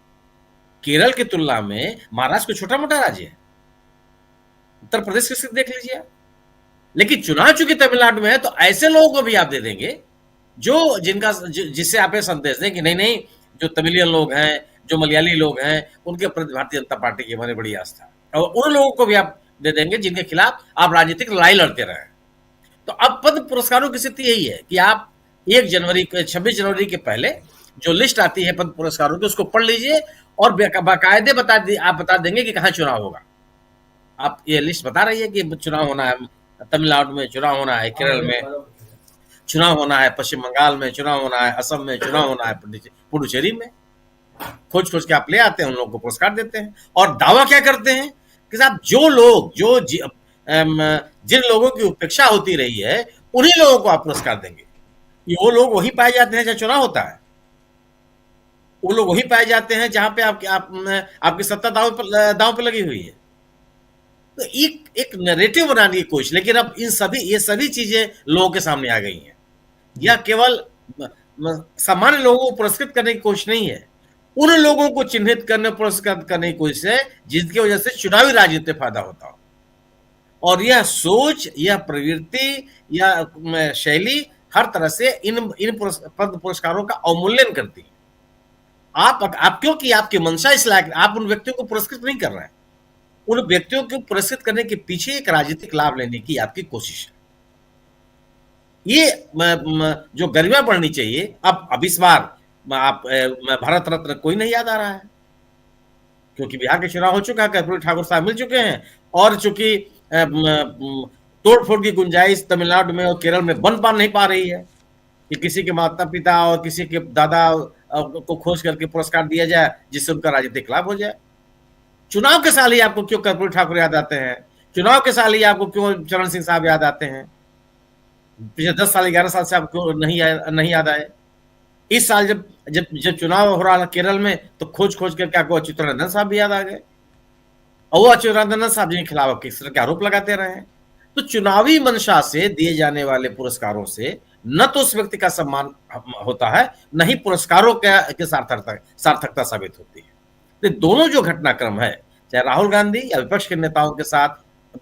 केरल की तुलना में महाराष्ट्र को छोटा मोटा राज्य है। उत्तर प्रदेश की स्थिति देख लीजिए। लेकिन चुनाव चूंकि तमिलनाडु में है, तो ऐसे लोगों को भी आप दे देंगे जिससे आप ये संदेश दें कि नहीं, जो तमिलियन लोग हैं, जो मलयाली लोग हैं, उनके प्रति भारतीय जनता पार्टी की हमारी बड़ी आस्था, और उन लोगों को भी आप दे देंगे जिनके खिलाफ आप राजनीतिक लड़ाई लड़ते रहे। तो अब पद्म पुरस्कारों की स्थिति यही है कि आप 26 जनवरी के पहले जो लिस्ट आती है पद्म पुरस्कारों की, उसको पढ़ लीजिए और बाकायदे आप बता देंगे कि कहाँ चुनाव होगा। आप ये लिस्ट बता रही है कि चुनाव होना है तमिलनाडु में, चुनाव होना है केरल में, चुनाव होना है पश्चिम बंगाल में, चुनाव होना है असम में, चुनाव होना है पुडुचेरी में। खोज के आप ले आते हैं, उन लोगों को पुरस्कार देते हैं और दावा क्या करते हैं कि साहब जिन लोगों की उपेक्षा होती रही है उन्हीं लोगों को आप पुरस्कार देंगे। वो लोग वही पाए जाते हैं जहाँ चुनाव होता है, वो लोग वही पाए जाते हैं जहां पे आपकी सत्ता दांव पे लगी हुई है। तो एक नैरेटिव बनाने की कोशिश, लेकिन अब ये सभी चीजें लोगों के सामने आ गई हैं। यह केवल सामान्य लोगों को पुरस्कृत करने की कोशिश नहीं है, उन लोगों को चिन्हित करने, पुरस्कृत करने की कोशिश है जिनकी वजह से चुनावी राजनीति में फायदा होता हो। और यह सोच, यह प्रवृत्ति, यह शैली हर तरह से इन पद्म पुरस्कारों का अवमूल्यन करती है। आप क्योंकि आपकी मंशा इस लायक, आप उन व्यक्तियों को पुरस्कृत नहीं कर रहे हैं, उन व्यक्तियों को पुरस्कृत करने के पीछे एक राजनीतिक लाभ लेने की आपकी कोशिश है। ये जो गरिमा बढ़नी चाहिए, अब इस बार भारत रत्न कोई नहीं याद आ रहा है, क्योंकि बिहार के चुनाव हो चुका है, कर्पूरी ठाकुर साहब मिल चुके हैं, और चूंकि तोड़फोड़ की गुंजाइश तमिलनाडु में और केरल में बन पा नहीं पा रही है कि किसी के माता पिता और किसी के दादा को खोज करके पुरस्कार दिया जाए जिससे उनका राजनीतिक लाभ हो जाए। चुनाव के साल ही आपको क्यों कर्पूरी ठाकुर याद आते हैं? चुनाव के साल ही आपको क्यों चरण सिंह साहब याद आते हैं? पिछले 10 साल 11 साल से आपको नहीं याद आए? इस साल जब चुनाव हो रहा था केरल में, तो खोज करके आपको अच्युतानंदन साहब भी याद आ गए, और वो अच्युतानंदन साहब जी के खिलाफ आप किस तरह के आरोप लगाते रहे हैं। तो चुनावी मंशा से दिए जाने वाले पुरस्कारों से न तो उस व्यक्ति का सम्मान होता है, न ही पुरस्कारों के सार्थकता साबित होती है। तो दोनों जो घटनाक्रम है, चाहे राहुल गांधी या विपक्ष के नेताओं के साथ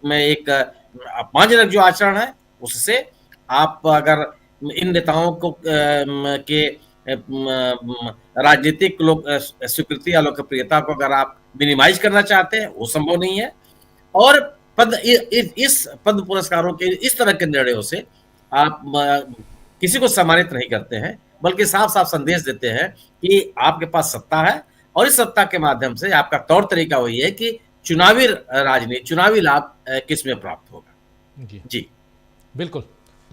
में एक अपमानजनक जो आचरण है, उससे आप अगर इन नेताओं को के राजनीतिक स्वीकृति या लोकप्रियता को अगर आप मिनिमाइज करना चाहते हैं, वो संभव नहीं है। और इस पद्म पुरस्कारों के इस तरह के निर्णयों से आप किसी को सम्मानित नहीं करते हैं, बल्कि साफ साफ संदेश देते हैं कि आपके पास सत्ता है, और इस सत्ता के माध्यम से आपका तौर तरीका वही है कि चुनावी राजनीति, चुनावी लाभ किस में प्राप्त होगा। जी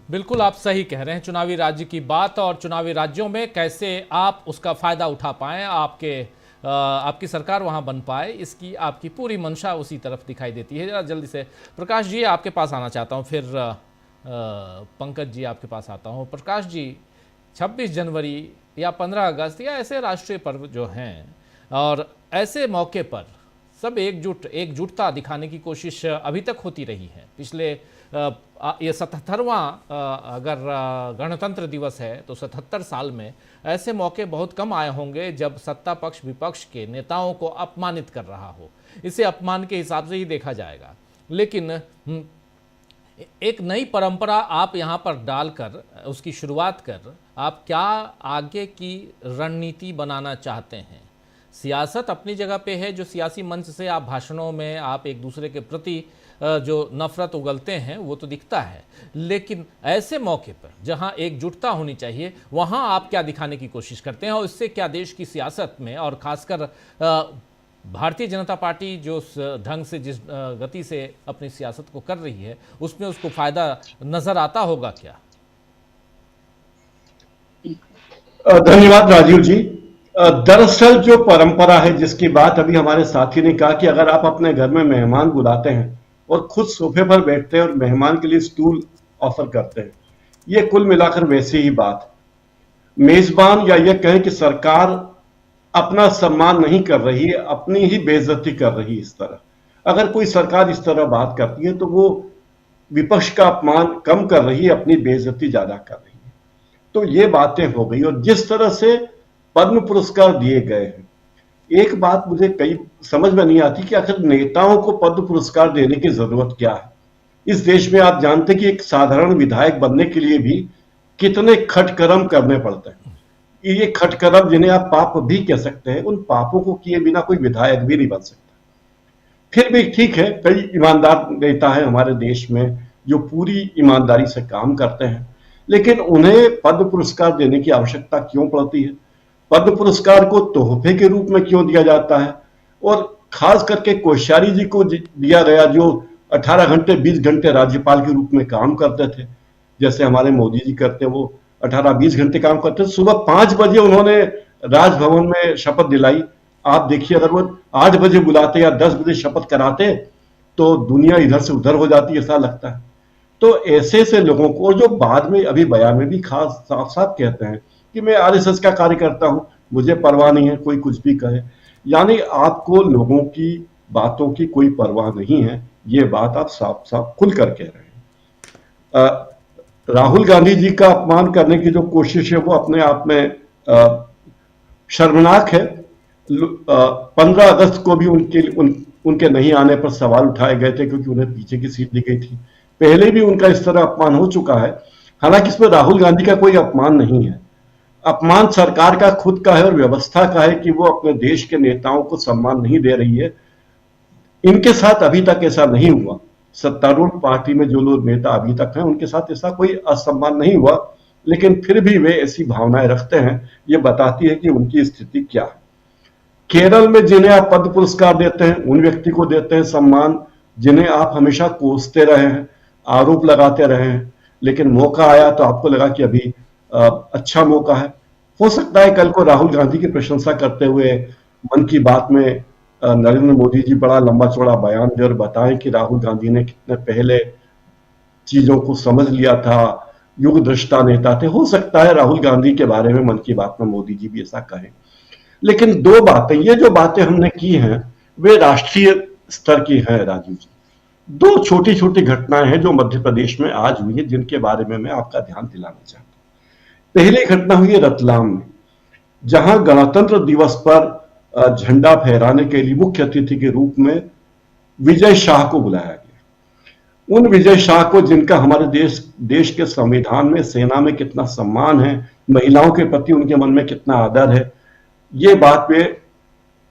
बिल्कुल आप सही कह रहे हैं। चुनावी राज्य की बात, और चुनावी राज्यों में कैसे आप उसका फायदा उठा पाएं, आपकी सरकार वहां बन पाए, इसकी आपकी पूरी मंशा उसी तरफ दिखाई देती है। जरा जल्दी से प्रकाश जी आपके पास आना चाहता हूं, फिर पंकज जी आपके पास आता हूं। प्रकाश जी, 26 जनवरी या 15 अगस्त या ऐसे राष्ट्रीय पर्व जो हैं, और ऐसे मौके पर सब एकजुटता दिखाने की कोशिश अभी तक होती रही है। पिछले ये 77वां अगर गणतंत्र दिवस है तो 77 साल में ऐसे मौके बहुत कम आए होंगे जब सत्ता पक्ष विपक्ष के नेताओं को अपमानित कर रहा हो। इसे अपमान के हिसाब से ही देखा जाएगा। लेकिन एक नई परंपरा आप यहाँ पर डालकर उसकी शुरुआत कर आप क्या आगे की रणनीति बनाना चाहते हैं? सियासत अपनी जगह पे है, जो सियासी मंच से आप भाषणों में आप एक दूसरे के प्रति जो नफरत उगलते हैं वो तो दिखता है, लेकिन ऐसे मौके पर जहां एकजुटता होनी चाहिए वहां आप क्या दिखाने की कोशिश करते हैं और इससे क्या देश की सियासत में और खासकर भारतीय जनता पार्टी जो ढंग से जिस गति से अपनी सियासत को कर रही है उसमें उसको फायदा नजर आता होगा क्या? धन्यवाद राजीव जी। दरअसल जो परंपरा है जिसकी बात अभी हमारे साथी ने कहा कि अगर आप अपने घर में मेहमान बुलाते हैं और खुद सोफे पर बैठते हैं और मेहमान के लिए स्टूल ऑफर करते हैं, ये कुल मिलाकर वैसी ही बात। मेजबान या ये कहें कि सरकार अपना सम्मान नहीं कर रही है, अपनी ही बेइज्जती कर रही है। इस तरह अगर कोई सरकार इस तरह बात करती है तो वो विपक्ष का अपमान कम कर रही है, अपनी बेइज्जती ज्यादा कर रही है। तो ये बातें हो गई। और जिस तरह से पद्म पुरस्कार दिए गए हैं, एक बात मुझे कई समझ में नहीं आती कि आखिर नेताओं को पद्म पुरस्कार देने की जरूरत क्या है। इस देश में आप जानते कि एक साधारण विधायक बनने के लिए भी कितने खटकर्म करने पड़ते हैं। ये खटकर्म जिन्हें आप पाप भी कह सकते हैं, उन पापों को किए बिना कोई विधायक भी नहीं बन सकता। फिर भी ठीक है, कई ईमानदार नेता है हमारे देश में जो पूरी ईमानदारी से काम करते हैं, लेकिन उन्हें पद्म पुरस्कार देने की आवश्यकता क्यों पड़ती है? पद्म पुरस्कार को तोहफे के रूप में क्यों दिया जाता है? और खास करके कोश्यारी जी को दिया गया जो 18 घंटे 20 घंटे राज्यपाल के रूप में काम करते थे, जैसे हमारे मोदी जी करते, वो 18-20 घंटे काम करते थे। सुबह 5 बजे उन्होंने राजभवन में शपथ दिलाई। आप देखिए, अगर वो 8 बजे बुलाते या 10 बजे शपथ कराते तो दुनिया इधर से उधर हो जाती, ऐसा लगता है। तो ऐसे से लोगों को, और जो बाद में अभी बयान में भी खास साफ साफ कहते हैं कि मैं आरएसएस का कार्यकर्ता हूं, मुझे परवाह नहीं है कोई कुछ भी कहे, यानी आपको लोगों की बातों की कोई परवाह नहीं है। ये बात आप साफ साफ खुल कर कह रहे हैं। राहुल गांधी जी का अपमान करने की जो कोशिश है वो अपने आप में शर्मनाक है। 15 अगस्त को भी उनके नहीं आने पर सवाल उठाए गए थे क्योंकि उन्हें पीछे की सीट दी गई थी। पहले भी उनका इस तरह अपमान हो चुका है। हालांकि इसमें राहुल गांधी का कोई अपमान नहीं है, अपमान सरकार का खुद का है और व्यवस्था का है कि वो अपने देश के नेताओं को सम्मान नहीं दे रही है। इनके साथ अभी तक ऐसा नहीं हुआ। सत्तारूढ़ पार्टी में जो लोग नेता अभी तक हैं उनके साथ ऐसा कोई असम्मान नहीं हुआ, लेकिन फिर भी वे ऐसी भावनाएं रखते हैं। ये बताती है कि उनकी स्थिति क्या है। केरल में जिन्हें आप पद्म पुरस्कार देते हैं उन व्यक्ति को देते हैं सम्मान जिन्हें आप हमेशा कोसते रहे हैं, आरोप लगाते रहे हैं, लेकिन मौका आया तो आपको लगा कि अभी अच्छा मौका है। हो सकता है कल को राहुल गांधी की प्रशंसा करते हुए मन की बात में नरेंद्र मोदी जी बड़ा लंबा चौड़ा बयान दे और बताएं कि राहुल गांधी ने कितने पहले चीजों को समझ लिया था, युग दृष्टा नेता थे। हो सकता है राहुल गांधी के बारे में मन की बात में मोदी जी भी ऐसा कहें। लेकिन दो बातें, ये जो बातें हमने की हैं वे राष्ट्रीय स्तर की हैं राजीव जी। दो छोटी छोटी घटनाएं हैं जो मध्य प्रदेश में आज हुई है जिनके बारे में मैं आपका ध्यान दिलाना चाहता हूं। पहली घटना हुई है रतलाम में, जहां गणतंत्र दिवस पर झंडा फहराने के लिए मुख्य अतिथि के रूप में विजय शाह को बुलाया गया। उन विजय शाह को, जिनका हमारे देश के संविधान में, सेना में कितना सम्मान है, महिलाओं के प्रति उनके मन में कितना आदर है, ये बात वे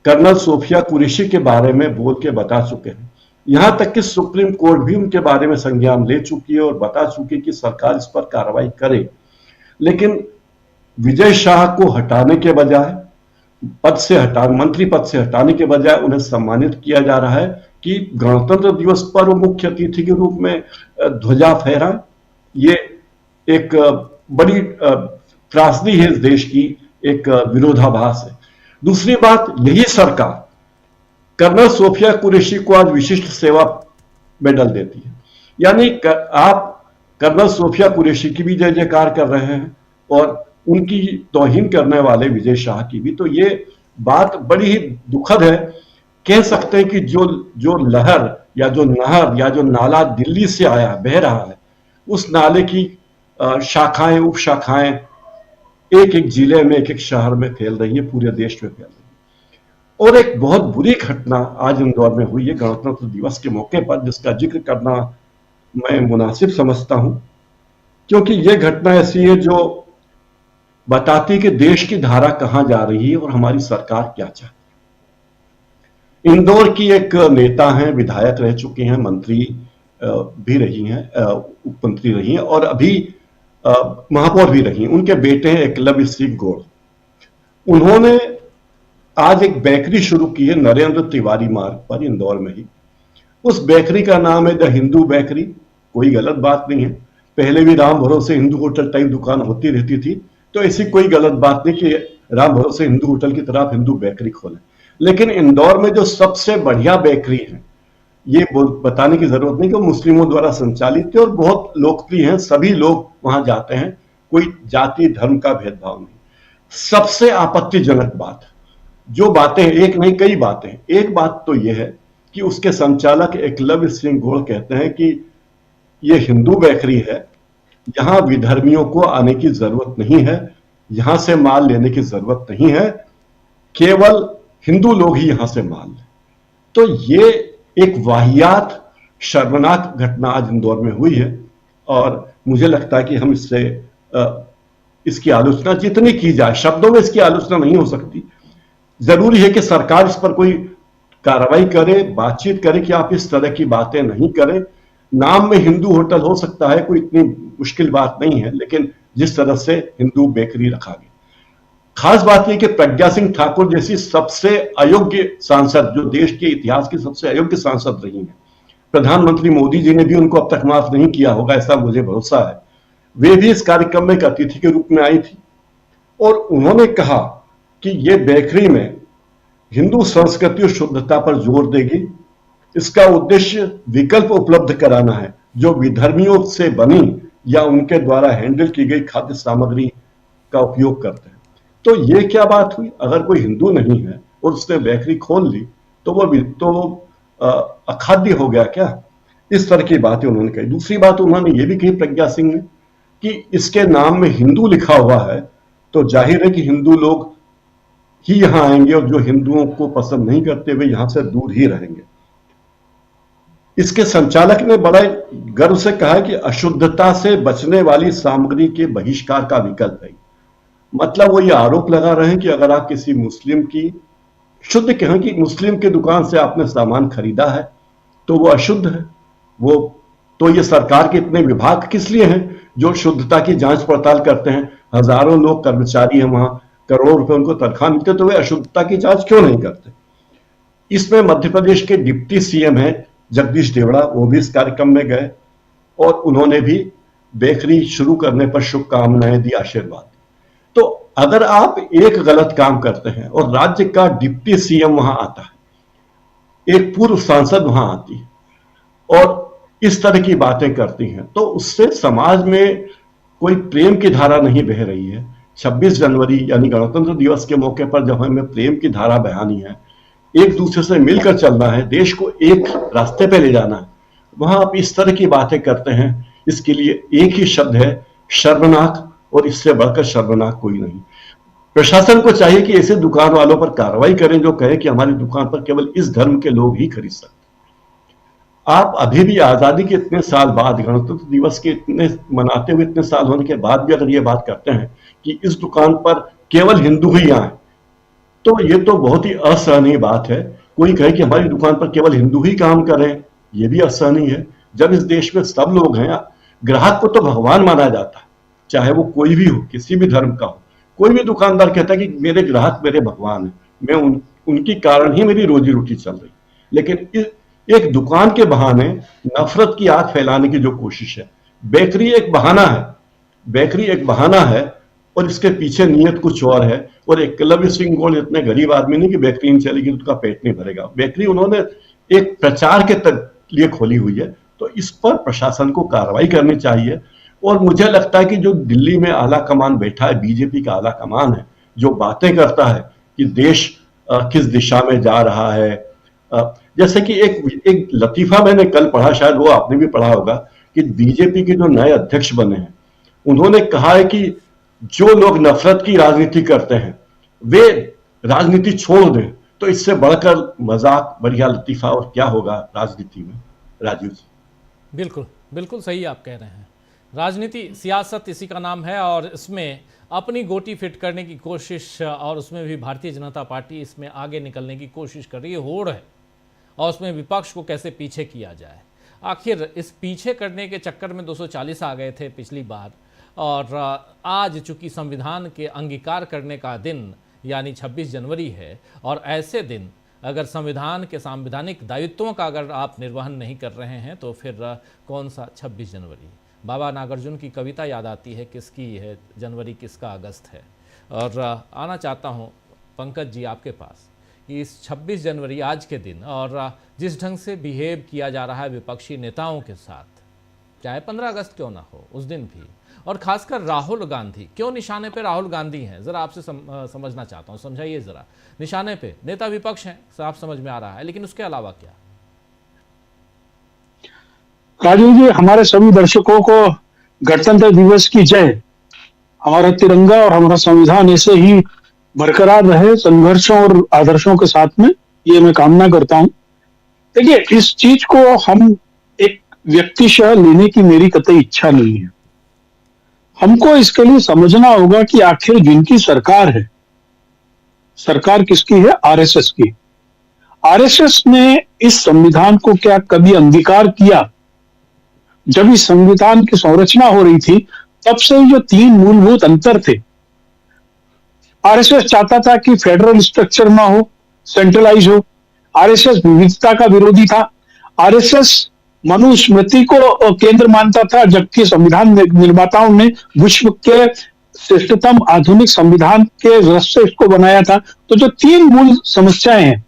कर्नल सोफिया कुरैशी के बारे में बोल के बता चुके हैं। यहां तक कि सुप्रीम कोर्ट भी उनके बारे में संज्ञान ले चुकी है और बता चुकी है कि सरकार इस पर कार्रवाई करे। लेकिन विजय शाह को हटाने के बजाय, मंत्री पद से हटाने के बजाय उन्हें सम्मानित किया जा रहा है कि गणतंत्र दिवस पर वो मुख्य अतिथि के रूप में ध्वजा फहराएं। ये एक बड़ी त्रासदी है इस देश की, एक विरोधाभास है। दूसरी बात, यही सरकार कर्नल सोफिया कुरैशी को आज विशिष्ट सेवा मेडल देती है। यानी आप कर्नल सोफिया कुरैशी की भी जय जयकार कर रहे हैं और उनकी तौहीन करने वाले विजय शाह की भी। तो ये बात बड़ी ही दुखद है। कह सकते हैं कि जो लहर या जो नहर या जो नाला दिल्ली से आया बह रहा है, उस नाले की शाखाएं उप शाखाएं एक एक जिले में, एक एक शहर में फैल रही है, पूरे देश में फैल रही है। और एक बहुत बुरी घटना आज इंदौर में हुई है गणतंत्र दिवस के मौके पर, जिसका जिक्र करना मैं मुनासिब समझता हूं, क्योंकि यह घटना ऐसी है जो बताती कि देश की धारा कहां जा रही है और हमारी सरकार क्या चाहती है। इंदौर की एक नेता हैं, विधायक रह चुकी हैं, मंत्री भी रही हैं, उप मंत्री रही हैं और अभी महापौर भी रही हैं। उनके बेटे हैं एकलव्य सिंह गौड़। उन्होंने आज एक बेकरी शुरू की है नरेंद्र तिवारी मार्ग पर इंदौर में ही। उस बेकरी का नाम है द हिंदू बेकरी। कोई गलत बात नहीं है, पहले भी राम भरोसे हिंदू होटल टाइप दुकान होती रहती थी, तो ऐसी कोई गलत बात नहीं कि राम भरोसे हिंदू होटल की तरफ हिंदू बेकरी खोले। लेकिन इंदौर में जो सबसे बढ़िया बेकरी है, ये बताने की जरूरत नहीं कि मुस्लिमों द्वारा संचालित है और बहुत लोकप्रिय है, सभी लोग वहां जाते हैं, कोई जाति धर्म का भेदभाव नहीं। सबसे आपत्तिजनक बात, जो बातें, एक नहीं कई बातें, एक बात तो यह है कि उसके संचालक एकलव्य सिंह गौड़ कहते हैं कि यह हिंदू बेकरी है, यहां विधर्मियों को आने की जरूरत नहीं है, यहां से माल लेने की जरूरत नहीं है, केवल हिंदू लोग ही यहां से माल लें। तो ये एक वाहियात शर्मनाक घटना आज इंदौर में हुई है और मुझे लगता है कि हम इसकी आलोचना जितनी की जाए, शब्दों में इसकी आलोचना नहीं हो सकती। जरूरी है कि सरकार इस पर कोई कार्रवाई करे, बातचीत करे कि आप इस तरह की बातें नहीं करें। नाम में हिंदू होटल हो सकता है, कोई इतनी मुश्किल बात नहीं है, लेकिन जिस तरह से हिंदू बेकरी रखा गया, खास बात यह कि प्रज्ञा सिंह ठाकुर जैसी सबसे अयोग्य सांसद, जो देश के इतिहास की सबसे अयोग्य सांसद रही हैं, प्रधानमंत्री मोदी जी ने भी उनको अब तक माफ नहीं किया होगा, ऐसा मुझे भरोसा है। वे भी इस कार्यक्रम में एक अतिथि के रूप में आई थी और उन्होंने कहा कि ये बेकरी में हिंदू संस्कृति और शुद्धता पर जोर देगी। इसका उद्देश्य विकल्प उपलब्ध कराना है जो विधर्मियों से बनी या उनके द्वारा हैंडल की गई खाद्य सामग्री का उपयोग करते हैं। तो ये क्या बात हुई? अगर कोई हिंदू नहीं है और उसने बेकरी खोल ली तो वो अखाद्य हो गया क्या? इस तरह की बातें उन्होंने कही। दूसरी बात उन्होंने ये भी कही प्रज्ञा सिंह ने कि इसके नाम में हिंदू लिखा हुआ है तो जाहिर है कि हिंदू लोग ही यहां आएंगे और जो हिंदुओं को पसंद नहीं करते वे यहां से दूर ही रहेंगे। इसके संचालक ने बड़ा गर्व से कहा कि अशुद्धता से बचने वाली सामग्री के बहिष्कार का विकल्प है। मतलब वो ये आरोप लगा रहे हैं कि अगर आप किसी मुस्लिम की, शुद्ध कहें कि मुस्लिम की दुकान से आपने सामान खरीदा है तो वो अशुद्ध है। वो तो ये सरकार के इतने विभाग किस लिए हैं जो शुद्धता की जांच पड़ताल करते हैं? हजारों लोग कर्मचारी हैं वहां, करोड़ों रुपए उनको तनख्वाह मिलते, तो वे अशुद्धता की जांच क्यों नहीं करते? इसमें मध्य प्रदेश के डिप्टी सीएम हैं जगदीश देवड़ा, वो भी इस कार्यक्रम में गए और उन्होंने भी बेकरी शुरू करने पर शुभकामनाएं दी, आशीर्वाद। तो अगर आप एक गलत काम करते हैं और राज्य का डिप्टी सीएम वहां आता है, एक पूर्व सांसद वहां आती है और इस तरह की बातें करती हैं, तो उससे समाज में कोई प्रेम की धारा नहीं बह रही है। 26 जनवरी यानी गणतंत्र दिवस के मौके पर जब हमें प्रेम की धारा बहानी है, एक दूसरे से मिलकर चलना है, देश को एक रास्ते पे ले जाना है, वहां आप इस तरह की बातें करते हैं। इसके लिए एक ही शब्द है, शर्मनाक, और इससे बढ़कर शर्मनाक कोई नहीं। प्रशासन को चाहिए कि ऐसे दुकान वालों पर कार्रवाई करें जो कहे कि हमारी दुकान पर केवल इस धर्म के लोग ही खरीद सकते। आप अभी भी आजादी के इतने साल बाद, गणतंत्र दिवस के इतने मनाते हुए इतने साल होने के बाद भी अगर ये बात करते हैं कि इस दुकान पर केवल हिंदू ही आए, तो ये तो बहुत ही असहनीय बात है। कोई कहे कि हमारी दुकान पर केवल हिंदू ही काम करें, ये भी असहनीय है। जब इस देश में सब लोग हैं, ग्राहक को तो भगवान माना जाता है, चाहे वो कोई भी हो, किसी भी धर्म का हो। कोई भी दुकानदार कहता है कि मेरे ग्राहक मेरे भगवान हैं, मैं उनकी कारण ही मेरी रोजी रोटी चल रही। लेकिन एक दुकान के बहाने नफरत की आग फैलाने की जो कोशिश है, बेकरी एक बहाना है, बेकरी एक बहाना है और इसके पीछे नियत कुछ और है। और एकलव्य सिंह गौड़ इतने गरीब आदमी नहीं कि बेकरी नहीं चलेगी तो उसका पेट नहीं भरेगा। बेकरी उन्होंने एक प्रचार के लिए खोली हुई है, तो इस पर प्रशासन को कार्रवाई करनी चाहिए। और मुझे लगता है कि जो दिल्ली में आला कमान बैठा है, बीजेपी का आला कमान है, जो बातें करता है कि देश किस दिशा में जा रहा है। जैसे कि एक लतीफा मैंने कल पढ़ा, शायद वो आपने भी पढ़ा होगा, कि बीजेपी के जो नए अध्यक्ष बने हैं उन्होंने कहा है कि जो लोग नफरत की राजनीति करते हैं वे राजनीति छोड़ दें। तो इससे बढ़कर मजाक, बढ़िया लतीफा और क्या होगा राजनीति में, राजीव जी? बिल्कुल बिल्कुल सही आप कह रहे हैं। राजनीति, सियासत इसी का नाम है और इसमें अपनी गोटी फिट करने की कोशिश, और उसमें भी भारतीय जनता पार्टी इसमें आगे निकलने की कोशिश कर रही है, होड़ है, और उसमें विपक्ष को कैसे पीछे किया जाए। आखिर इस पीछे करने के चक्कर में 240 आ गए थे पिछली बार, और आज चूंकि संविधान के अंगीकार करने का दिन यानी 26 जनवरी है, और ऐसे दिन अगर संविधान के संवैधानिक दायित्वों का अगर आप निर्वहन नहीं कर रहे हैं तो फिर कौन सा 26 जनवरी। बाबा नागार्जुन की कविता याद आती है, किसकी है जनवरी किसका अगस्त है। और आना चाहता हूँ पंकज जी आपके पास कि इस 26 जनवरी आज के दिन और जिस ढंग से बिहेव किया जा रहा है विपक्षी नेताओं के साथ, चाहे 15 अगस्त क्यों ना हो उस दिन भी, और खासकर राहुल गांधी, क्यों निशाने पे राहुल गांधी हैं, जरा आपसे समझना चाहता हूं, समझाइए जरा। निशाने पे नेता विपक्ष हैं, साफ समझ में आ रहा है, लेकिन उसके अलावा क्या? राजीव जी, हमारे सभी दर्शकों को गणतंत्र दिवस की जय। हमारा तिरंगा और हमारा संविधान ऐसे ही बरकरार रहे संघर्षों और आदर्शों के साथ में, ये मैं कामना करता हूं। देखिए, इस चीज को हम एक व्यक्तिशः लेने की मेरी कतई इच्छा नहीं है। हमको इसके लिए समझना होगा कि आखिर जिनकी सरकार है, सरकार किसकी है? आरएसएस की। आरएसएस ने इस संविधान को क्या कभी अंगीकार किया? जब इस संविधान की संरचना हो रही थी तब से जो 3 मूलभूत अंतर थे, आरएसएस चाहता था कि फेडरल स्ट्रक्चर ना हो, सेंट्रलाइज हो। आरएसएस विविधता का विरोधी था। आरएसएस मनुस्मृति को केंद्र मानता था, जबकि संविधान निर्माताओं ने विश्व के श्रेष्ठतम आधुनिक संविधान के रस से इसको बनाया था। तो जो 3 मूल समस्याएं हैं,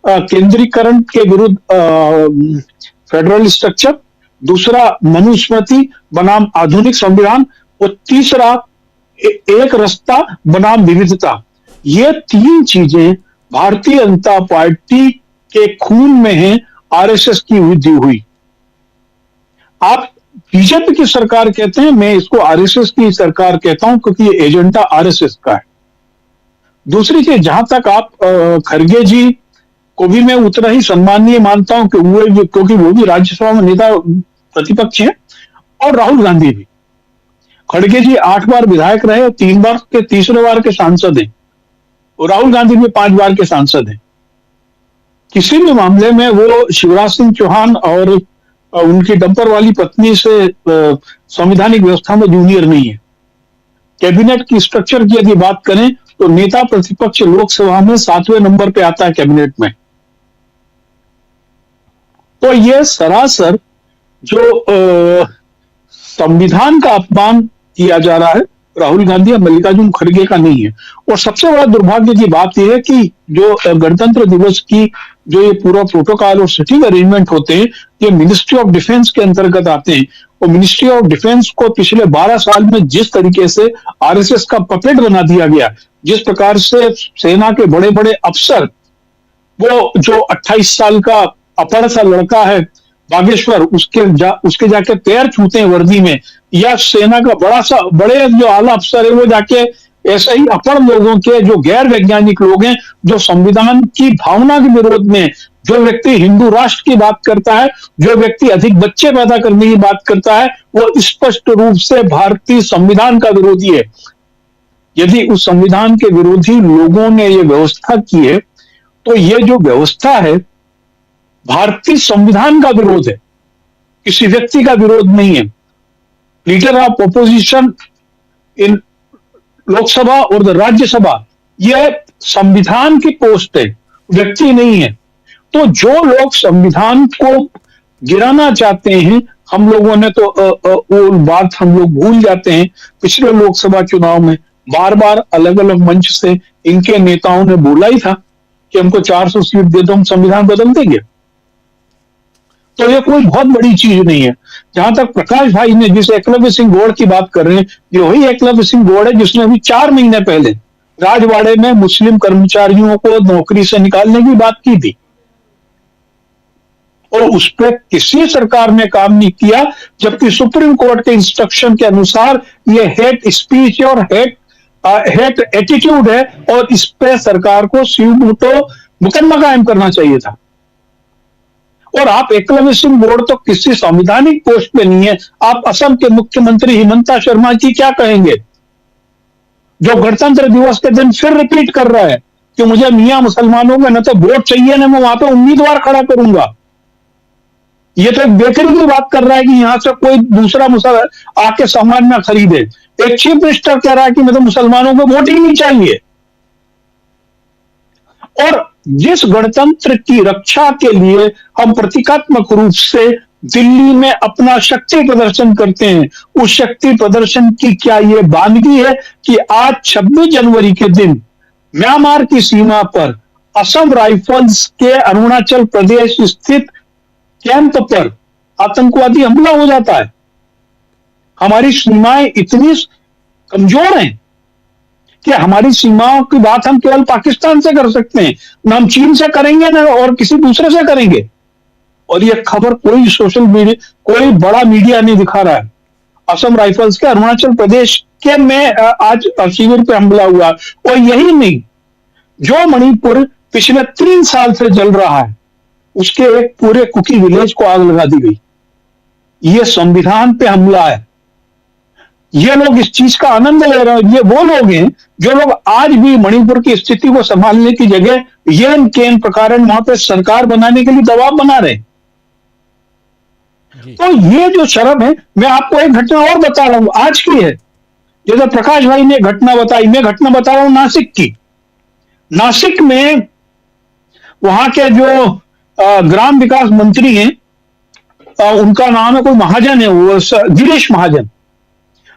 केंद्रीकरण के विरुद्ध फेडरल स्ट्रक्चर, दूसरा मनुस्मृति बनाम आधुनिक संविधान, और तीसरा एक रास्ता बनाम विविधता, ये 3 चीजें भारतीय जनता पार्टी के खून में है। आरएसएस की वृद्धि हुई। आप बीजेपी की सरकार कहते हैं, मैं इसको आरएसएस की सरकार कहता हूं क्योंकि ये एजेंडा आरएसएस का है। दूसरी चीज, जहां तक आप खड़गे जी को भी मैं उतना ही सम्माननीय मानता हूं क्योंकि वो भी राज्यसभा में नेता प्रतिपक्ष हैं, और राहुल गांधी भी। खड़गे जी 8 बार विधायक रहे, 3 बार के तीसरे बार के सांसद हैं, और राहुल गांधी भी 5 बार के सांसद हैं। किसी भी मामले में वो शिवराज सिंह चौहान और उनकी डंपर वाली पत्नी से संवैधानिक व्यवस्था में जूनियर नहीं है। कैबिनेट की स्ट्रक्चर की यदि बात करें तो नेता प्रतिपक्ष लोकसभा में 7वें नंबर पे आता है कैबिनेट में। तो ये सरासर जो संविधान का अपमान किया जा रहा है, राहुल गांधी या मल्लिकार्जुन खड़गे का नहीं है। और सबसे बड़ा दुर्भाग्य की बात यह है कि जो गणतंत्र दिवस की जो ये पूरा प्रोटोकॉल और सिटिंग अरेंजमेंट होते हैं, ये मिनिस्ट्री ऑफ डिफेंस के अंतर्गत आते हैं। और मिनिस्ट्री ऑफ डिफेंस को पिछले 12 साल में जिस तरीके से आरएसएस का पपेट बना दिया गया, जिस प्रकार से सेना के बड़े बड़े अफसर, वो जो 28 साल का अपढ़ सा लड़का है बागेश्वर, उसके जाके पैर छूते हैं वर्दी में, या सेना का बड़े जो आला अफसर है वो जाके ऐसे ही अपढ़ लोगों के, जो गैर वैज्ञानिक लोग हैं, जो संविधान की भावना के विरोध में, जो व्यक्ति हिंदू राष्ट्र की बात करता है, जो व्यक्ति अधिक बच्चे पैदा करने की बात करता है, वो स्पष्ट रूप से भारतीय संविधान का विरोधी है। यदि उस संविधान के विरोधी लोगों ने ये व्यवस्था की है तो ये जो व्यवस्था है भारतीय संविधान का विरोध है, किसी व्यक्ति का विरोध नहीं है। लीडर ऑफ ऑपोजिशन इन लोकसभा और राज्यसभा, यह संविधान की पोस्ट है, व्यक्ति नहीं है। तो जो लोग संविधान को गिराना चाहते हैं, हम लोगों ने तो वो बात हम लोग भूल जाते हैं। पिछले लोकसभा चुनाव में बार बार अलग अलग मंच से इनके नेताओं ने बोला ही था कि हमको 400 सीट दे दो, हम संविधान बदल देंगे। तो ये कोई बहुत बड़ी चीज नहीं है। जहां तक प्रकाश भाई ने जिस एकलव्य सिंह गौड़ की बात कर रहे हैं, ये वही एकलव्य सिंह गौड़ है जिसने अभी 4 महीने पहले राजवाड़े में मुस्लिम कर्मचारियों को नौकरी से निकालने की बात की थी, और उस पर किसी सरकार ने काम नहीं किया, जबकि सुप्रीम कोर्ट के इंस्ट्रक्शन के अनुसार ये हेट स्पीच और हेट एटीट्यूड है, और इस पे सरकार को सुमोटो मुकदमा कायम करना चाहिए था। और आप एकलव्य सिंह बोर्ड तो किसी संवैधानिक पोस्ट पे नहीं है। आप असम के मुख्यमंत्री हिमंता शर्मा जी क्या कहेंगे, जो गणतंत्र दिवस के दिन फिर रिपीट कर रहा है कि मुझे मियां मुसलमानों में न तो वोट चाहिए, न मैं वहां पे उम्मीदवार खड़ा करूंगा। ये तो एक बेकरी की बात कर रहा है कि यहां से कोई दूसरा मुसलमान आके सामान ना खरीदे। एक चीफ मिनिस्टर कह रहा है कि मैं तो मुसलमानों को वोट ही नहीं चाहिए। और जिस गणतंत्र की रक्षा के लिए हम प्रतीकात्मक रूप से दिल्ली में अपना शक्ति प्रदर्शन करते हैं, उस शक्ति प्रदर्शन की क्या ये वानगी है कि आज 26 जनवरी के दिन म्यांमार की सीमा पर असम राइफल्स के अरुणाचल प्रदेश स्थित कैंप पर आतंकवादी हमला हो जाता है। हमारी सीमाएं इतनी कमजोर हैं कि हमारी सीमाओं की बात हम केवल पाकिस्तान से कर सकते हैं, ना हम चीन से करेंगे ना और किसी दूसरे से करेंगे। और यह खबर कोई सोशल मीडिया, कोई बड़ा मीडिया नहीं दिखा रहा है। असम राइफल्स के अरुणाचल प्रदेश के में आज शिविर पे हमला हुआ, और यही नहीं, जो मणिपुर पिछले 3 साल से जल रहा है उसके एक पूरे कुकी विलेज को आग लगा दी गई। ये संविधान पे हमला है। ये लोग इस चीज का आनंद ले रहे हैं। ये वो लोग हैं जो लोग आज भी मणिपुर की स्थिति को संभालने की जगह येन केन प्रकार वहां पे सरकार बनाने के लिए दबाव बना रहे। तो ये जो शर्म है, मैं आपको एक घटना और बता रहा हूं, आज की है। जैसे प्रकाश भाई ने घटना बताई, मैं घटना बता रहा हूं नासिक की। नासिक में वहां के जो ग्राम विकास मंत्री हैं, उनका नाम है कोई महाजन है, वो गिरीश महाजन।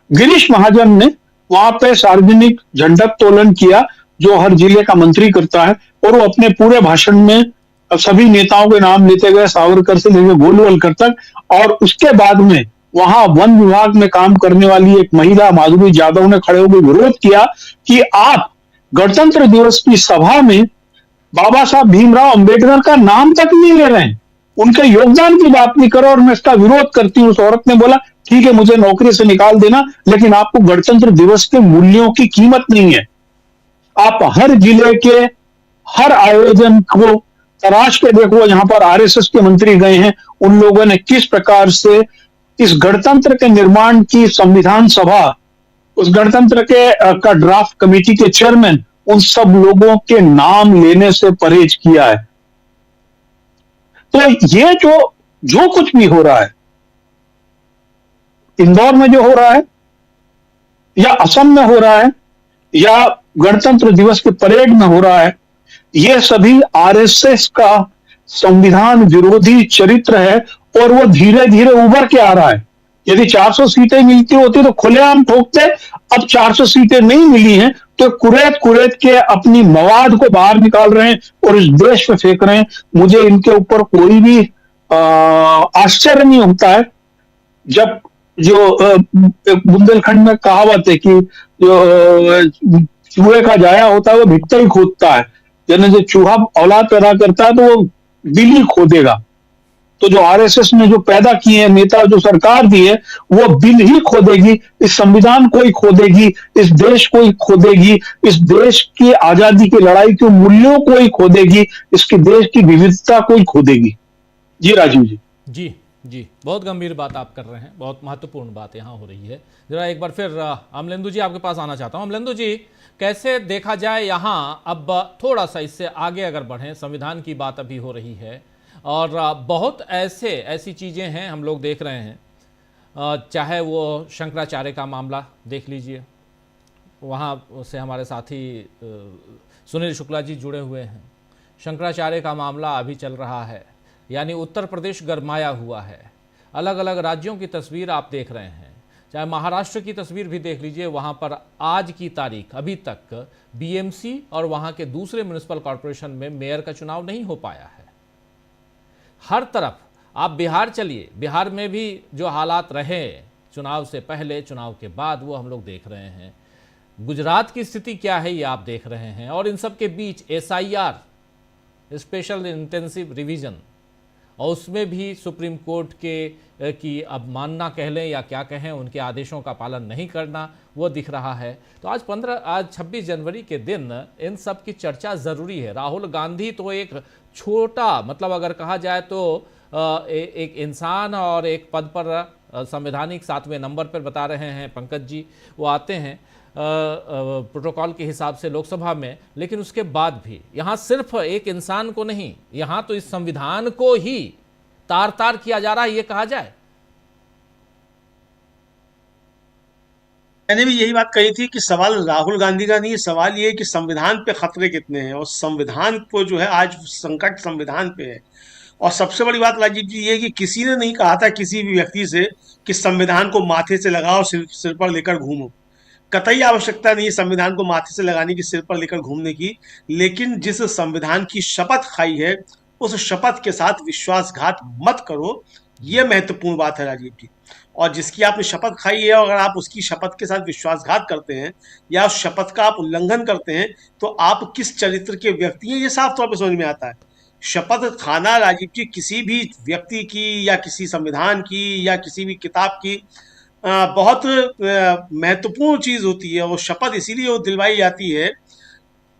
गिरीश महाजन ने वहां पे सार्वजनिक झंडोत्तोलन किया, जो हर जिले का मंत्री करता है, और वो अपने पूरे भाषण में सभी नेताओं के नाम लेते गए, सावरकर से लेकर गोलवलकर तक। और उसके बाद में वहां वन विभाग में काम करने वाली एक महिला माधुरी यादव ने खड़े होकर विरोध किया कि आप गणतंत्र दिवस की सभा में बाबा साहब भीमराव अंबेडकर का नाम तक नहीं ले रहे हैं, उनके योगदान की बात नहीं करो, और मैं इसका विरोध करती हूं। उस औरत ने बोला ठीक है, मुझे नौकरी से निकाल देना, लेकिन आपको गणतंत्र दिवस के मूल्यों की कीमत नहीं है। आप हर जिले के हर आयोजन को तराश के देखो, जहां पर आरएसएस के मंत्री गए हैं, उन लोगों ने किस प्रकार से इस गणतंत्र के निर्माण की संविधान सभा, उस गणतंत्र के का ड्राफ्ट कमेटी के चेयरमैन, उन सब लोगों के नाम लेने से परहेज किया है। तो ये जो कुछ भी हो रहा है, इंदौर में जो हो रहा है, या असम में हो रहा है, या गणतंत्र दिवस के परेड में हो रहा है, ये सभी आरएसएस का संविधान विरोधी चरित्र है, और वो धीरे धीरे उभर के आ रहा है। यदि 400 सीटें मिलती होती तो खुलेआम ठोकते। अब 400 सीटें नहीं मिली हैं तो कुरेद के अपनी मवाद को बाहर निकाल रहे हैं और इस देश पे फेंक रहे हैं। मुझे इनके ऊपर कोई भी आश्चर्य नहीं होता है। जब जो बुंदेलखंड में कहावत है कि जो चूहे का जाया होता है वो भित्ता ही खोदता है, यानी जो चूहा औलाद पैदा करता है तो वो दिल ही खोदेगा। तो जो आरएसएस ने जो पैदा किए हैं नेता, जो सरकार दी है, वो बिल ही खोदेगी, इस संविधान को ही खोदेगी, इस देश को ही खोदेगी, इस देश की आजादी की लड़ाई के मूल्यों को ही खोदेगी, इसकी देश की विविधता को ही खोदेगी। जी राजीव जी। जी जी, बहुत गंभीर बात आप कर रहे हैं, बहुत महत्वपूर्ण बात यहाँ हो रही है। जरा एक बार फिर अमलेंदु जी आपके पास आना चाहता हूँ। अमलेंदु जी, कैसे देखा जाए यहाँ, अब थोड़ा सा इससे आगे अगर बढ़ें, संविधान की बात अभी हो रही है और बहुत ऐसी चीज़ें हैं हम लोग देख रहे हैं, चाहे वो शंकराचार्य का मामला देख लीजिए, वहाँ से हमारे साथी सुनील शुक्ला जी जुड़े हुए हैं। शंकराचार्य का मामला अभी चल रहा है, यानी उत्तर प्रदेश गरमाया हुआ है। अलग अलग राज्यों की तस्वीर आप देख रहे हैं, चाहे महाराष्ट्र की तस्वीर भी देख लीजिए, वहाँ पर आज की तारीख अभी तक बीएमसी और वहाँ के दूसरे म्युनिसिपल कॉरपोरेशन में मेयर का चुनाव नहीं हो पाया है। हर तरफ आप बिहार चलिए, बिहार में भी जो हालात रहे चुनाव से पहले चुनाव के बाद, वो हम लोग देख रहे हैं। गुजरात की स्थिति क्या है ये आप देख रहे हैं, और इन सब के बीच SIR, स्पेशल इंटेंसिव रिवीजन, और उसमें भी सुप्रीम कोर्ट के की अवमानना कह लें या क्या कहें, उनके आदेशों का पालन नहीं करना वो दिख रहा है। तो आज 26 जनवरी के दिन इन सब की चर्चा ज़रूरी है। राहुल गांधी तो एक छोटा, मतलब अगर कहा जाए तो एक इंसान और एक पद पर संवैधानिक 7वें नंबर पर बता रहे हैं पंकज जी, वो आते हैं प्रोटोकॉल के हिसाब से लोकसभा में, लेकिन उसके बाद भी यहाँ सिर्फ एक इंसान को नहीं, यहाँ तो इस संविधान को ही तार तार किया जा रहा है, ये कहा जाए। मैंने भी यही बात कही थी कि सवाल राहुल गांधी का नहीं, सवाल ये है कि संविधान पे खतरे कितने हैं, और संविधान को जो है आज संकट संविधान पे है। और सबसे बड़ी बात राजीव जी ये है कि किसी ने नहीं कहा था किसी भी व्यक्ति से कि संविधान को माथे से लगाओ, सिर पर लेकर घूमो। कतई आवश्यकता नहीं है संविधान को माथे से लगाने की, सिर पर लेकर घूमने की। लेकिन जिस संविधान की शपथ खाई है उस शपथ के साथ विश्वासघात मत करो, यह महत्वपूर्ण बात है राजीव जी। और जिसकी आपने शपथ खाई है, अगर आप उसकी शपथ के साथ विश्वासघात करते हैं या उस शपथ का आप उल्लंघन करते हैं तो आप किस चरित्र के व्यक्ति हैं ये साफ तौर पर समझ में आता है। शपथ खाना राजीव जी किसी भी व्यक्ति की या किसी संविधान की या किसी भी किताब की बहुत महत्वपूर्ण चीज होती है। वो शपथ इसीलिए वो दिलवाई जाती है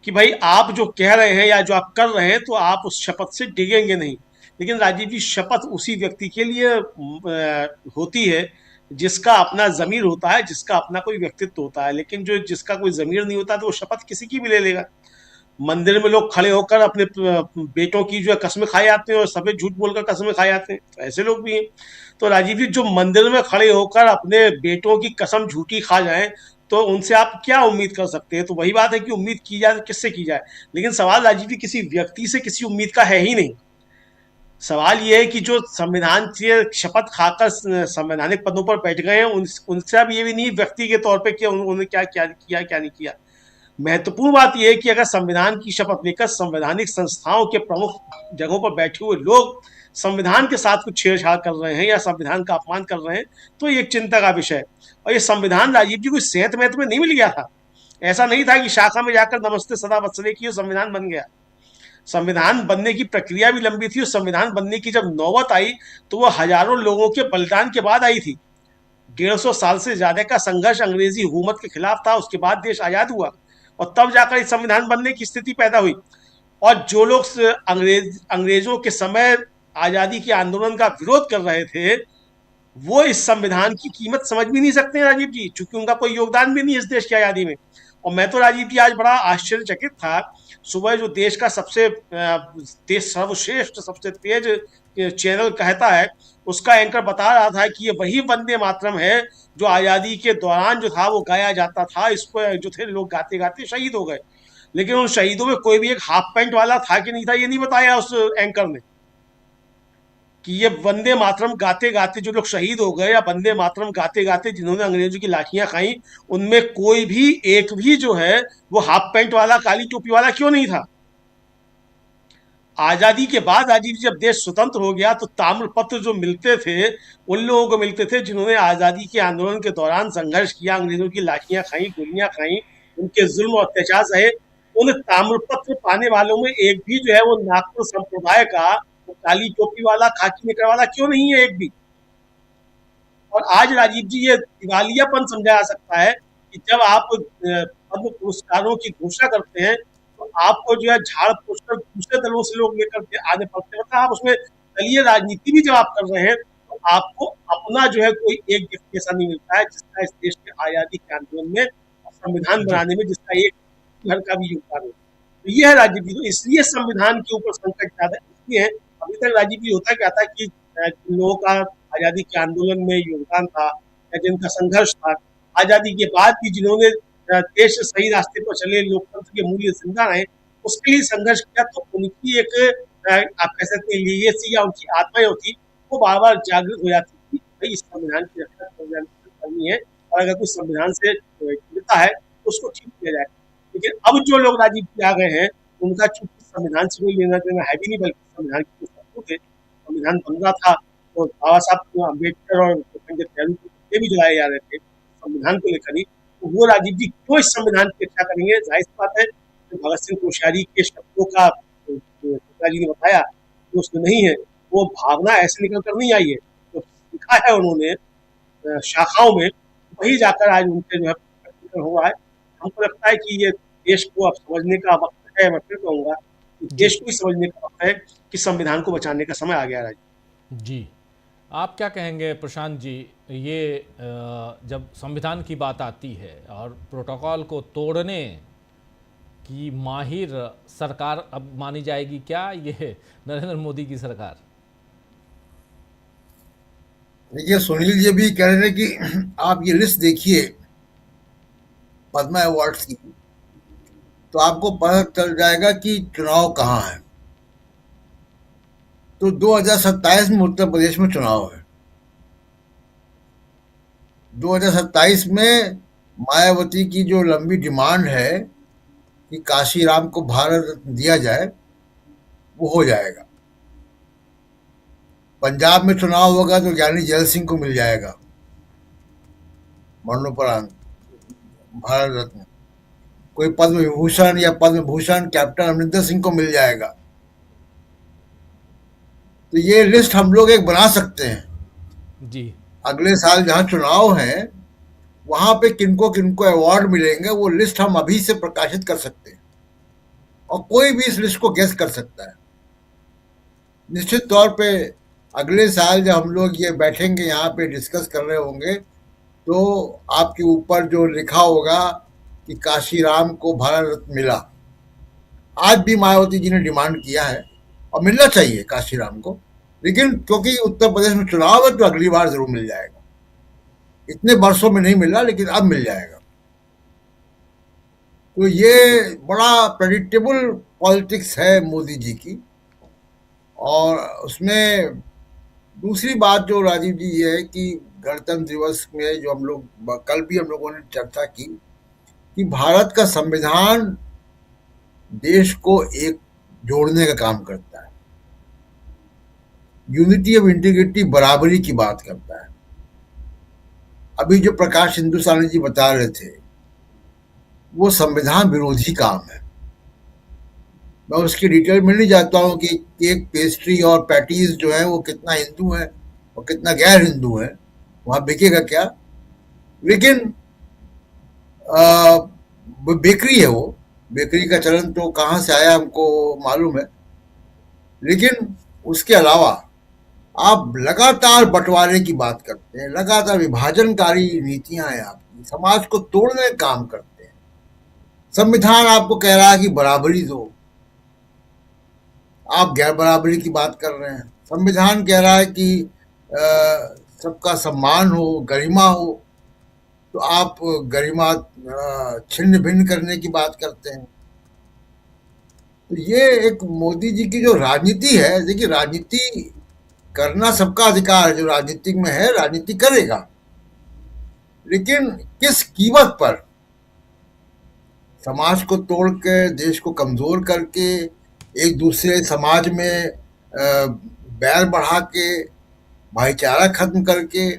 कि भाई आप जो कह रहे हैं या जो आप कर रहे हैं तो आप उस शपथ से डिगेंगे नहीं। लेकिन राजीव जी शपथ उसी व्यक्ति के लिए होती है जिसका अपना जमीर होता है, जिसका अपना कोई व्यक्तित्व होता है। लेकिन जो जिसका कोई जमीर नहीं होता तो वो शपथ किसी की भी ले लेगा। मंदिर में लोग खड़े होकर अपने बेटों की जो है कस्में खाए जाते हैं और सफेद झूठ बोलकर कस्में खाए जाते हैं, तो ऐसे लोग भी हैं। तो राजीव जी जो मंदिर में खड़े होकर अपने बेटों की कसम झूठी खा जाए तो उनसे आप क्या उम्मीद कर सकते हैं। तो वही बात है कि उम्मीद की जाए तो किससे की जाए। लेकिन सवाल राजीव जी किसी व्यक्ति से किसी उम्मीद का है ही नहीं। सवाल ये है कि जो संविधान से शपथ खाकर संवैधानिक पदों पर बैठ गए हैं उनसे अब ये भी नहीं व्यक्ति के तौर पे कि उन्होंने क्या क्या किया क्या नहीं किया। महत्वपूर्ण बात यह है कि अगर संविधान की शपथ लेकर संवैधानिक संस्थाओं के प्रमुख जगहों पर बैठे हुए लोग संविधान के साथ कुछ छेड़छाड़ कर रहे हैं या संविधान का अपमान कर रहे हैं तो ये एक चिंता का विषय है। और ये संविधान राजीव जी कोई सेहत महत में नहीं मिल गया था। ऐसा नहीं था कि शाखा में जाकर नमस्ते सदा वत्सले की संविधान बन गया। संविधान बनने की प्रक्रिया भी लंबी थी और संविधान बनने की जब नौबत आई तो वो हजारों लोगों के बलिदान के बाद आई थी। 150 साल से ज्यादा का संघर्ष अंग्रेजी हुकूमत के खिलाफ था, उसके बाद देश आजाद हुआ और तब जाकर इस संविधान बनने की स्थिति पैदा हुई। और जो लोग अंग्रेजों के समय आजादी के आंदोलन का विरोध कर रहे थे वो इस संविधान की कीमत समझ भी नहीं सकते हैं राजीव जी, चूंकि उनका कोई योगदान भी नहीं इस देश की आजादी में। और मैं तो राजीव जी आज बड़ा आश्चर्यचकित था, सुबह जो देश का सर्वश्रेष्ठ सबसे तेज चैनल कहता है उसका एंकर बता रहा था कि ये वही वंदे मातरम है जो आजादी के दौरान जो था वो गाया जाता था। इसको जो थे लोग गाते गाते शहीद हो गए, लेकिन उन शहीदों में कोई भी एक हाफ पैंट वाला था कि नहीं था ये नहीं बताया उस एंकर ने कि ये वंदे मातरम गाते गाते जो लोग शहीद हो गए या वंदे मातरम गाते गाते जिन्होंने अंग्रेजों की लाठियां खाई उनमें कोई भी एक भी जो है वो हाफ पैंट वाला काली टोपी वाला क्यों नहीं था। आजादी के बाद राजीव जी जब देश स्वतंत्र हो गया तो ताम्रपत्र जो मिलते थे उन लोगों को मिलते थे जिन्होंने आजादी के आंदोलन के दौरान संघर्ष किया, अंग्रेजों की लाठियां खाई, गोलियां खाई, उनके जुल्म और अत्याचार सहे। उन ताम्रपत्र पाने वालों में एक भी जो है वो नागपुर संप्रदाय का काली टोपी वाला खाकी निकर वाला क्यों नहीं है एक भी। और आज राजीव जी ये दिवालियापन समझा जा सकता है कि जब आप पद्म पुरस्कारों की घोषणा करते हैं तो आपको जो है झाड़ पोछ कर दूसरे दलों से लोग लेकर आने पड़ते हैं। मतलब आप उसमें दलीय राजनीति भी जब आप कर रहे हैं तो आपको अपना जो है कोई एक व्यक्ति ऐसा नहीं मिलता है जिसका इस देश के आजादी के आंदोलन में संविधान बनाने में जिसका एक घर का भी योगदान है। तो ये है राजीव जी। तो इसलिए संविधान के ऊपर संकट ज्यादा इसलिए है। अभी तक राजीव जी होता क्या था कि लोगों का आजादी के आंदोलन में योगदान था या जिनका संघर्ष था, आजादी के बाद भी जिन्होंने देश सही रास्ते पर चले, लोकतंत्र के मूल्य जिंदा रहे, उसके लिए संघर्ष किया, तो उनकी एक आप कह सकते हैं लीगेसी या उनकी आत्माएं होती वो बार बार जागृत हो जाती थी भाई इस संविधान की रक्षा करनी है और अगर कुछ संविधान से मिलता है तो उसको ठीक किया जाए। लेकिन अब जो लोग राजीव जी आ गए हैं उनका चूंकि संविधान से कोई लेना देना है भी नहीं, बल्कि संविधान की थे संविधान बन रहा था तो बाबा साहब अम्बेडकर और पंडित नेहरू के भी जलाए जा रहे थे संविधान को लेकर ही, तो वो राजीव जी क्यों इस संविधान की रक्षा करेंगे? जाहिर सी बात है कि भगत सिंह कोश्यारी के शब्दों का पिताजी ने बताया कि उसमें नहीं है, वो भावना ऐसे निकल कर नहीं आई है, तो लिखा है उन्होंने शाखाओं में, वही जाकर आज उनसे जो है प्रकटीकरण हुआ है। हमको लगता है कि ये देश को अब समझने का वक्त है, मैं फिर कहूंगा कि देश को ही समझने का वक्त है कि संविधान को बचाने का समय आ गया है। जी, आप क्या कहेंगे प्रशांत जी? ये जब संविधान की बात आती है और प्रोटोकॉल को तोड़ने की माहिर सरकार अब मानी जाएगी क्या, ये नरेंद्र मोदी की सरकार? देखिए, सुनील जी भी कह रहे हैं कि आप ये लिस्ट देखिए पद्मा अवार्ड्स की, तो आपको पता चल जाएगा कि चुनाव कहाँ है। तो 2027 में उत्तर प्रदेश में चुनाव है। 2027 में मायावती की जो लंबी डिमांड है कि काशीराम को भारत रत्न दिया जाए, वो हो जाएगा। पंजाब में चुनाव होगा तो ज्ञानी जैल सिंह को मिल जाएगा मरणोपरांत भारत रत्न। कोई पद्म विभूषण या पद्म भूषण कैप्टन अमरिंदर सिंह को मिल जाएगा। तो ये लिस्ट हम लोग एक बना सकते हैं जी, अगले साल जहां चुनाव है वहां पे किनको किनको अवार्ड मिलेंगे, वो लिस्ट हम अभी से प्रकाशित कर सकते हैं और कोई भी इस लिस्ट को गेस कर सकता है। निश्चित तौर पे अगले साल जब हम लोग ये बैठेंगे यहाँ पे डिस्कस कर रहे होंगे तो आपके ऊपर जो लिखा होगा कि काशीराम को भारत रत्न मिला। आज भी मायावती जी ने डिमांड किया है और मिलना चाहिए काशीराम को, लेकिन क्योंकि उत्तर प्रदेश में चुनाव है तो अगली बार जरूर मिल जाएगा। इतने वर्षों में नहीं मिला लेकिन अब मिल जाएगा। तो ये बड़ा प्रेडिक्टेबल पॉलिटिक्स है मोदी जी की। और उसमें दूसरी बात जो राजीव जी ये है कि गणतंत्र दिवस में जो हम लोग कल भी हम लोगों ने चर्चा की कि भारत का संविधान देश को एक जोड़ने का काम करता है, यूनिटी ऑफ इंटीग्रिटी, बराबरी की बात करता है। अभी जो प्रकाश हिंदुस्तानी जी बता रहे थे वो संविधान विरोधी काम है। मैं उसकी डिटेल में नहीं जाता हूँ कि केक, पेस्ट्री और पैटीज जो है वो कितना हिंदू है और कितना गैर हिंदू है, वहां बिकेगा क्या। लेकिन बेकरी है, वो बेकरी का चलन तो कहाँ से आया हमको मालूम है। लेकिन उसके अलावा आप लगातार बंटवारे की बात करते हैं, लगातार विभाजनकारी नीतियां हैं आपकी, समाज को तोड़ने का काम करते हैं। संविधान आपको कह रहा है कि बराबरी दो, आप गैर बराबरी की बात कर रहे हैं। संविधान कह रहा है कि सबका सम्मान हो, गरिमा हो, तो आप गरिमा छिन्न भिन्न करने की बात करते हैं। तो ये एक मोदी जी की जो राजनीति है, देखिए राजनीति करना सबका अधिकार है, जो राजनीतिक में है राजनीति करेगा, लेकिन किस कीमत पर? समाज को तोड़ के, देश को कमजोर करके, एक दूसरे समाज में बैर बढ़ा के, भाईचारा खत्म करके।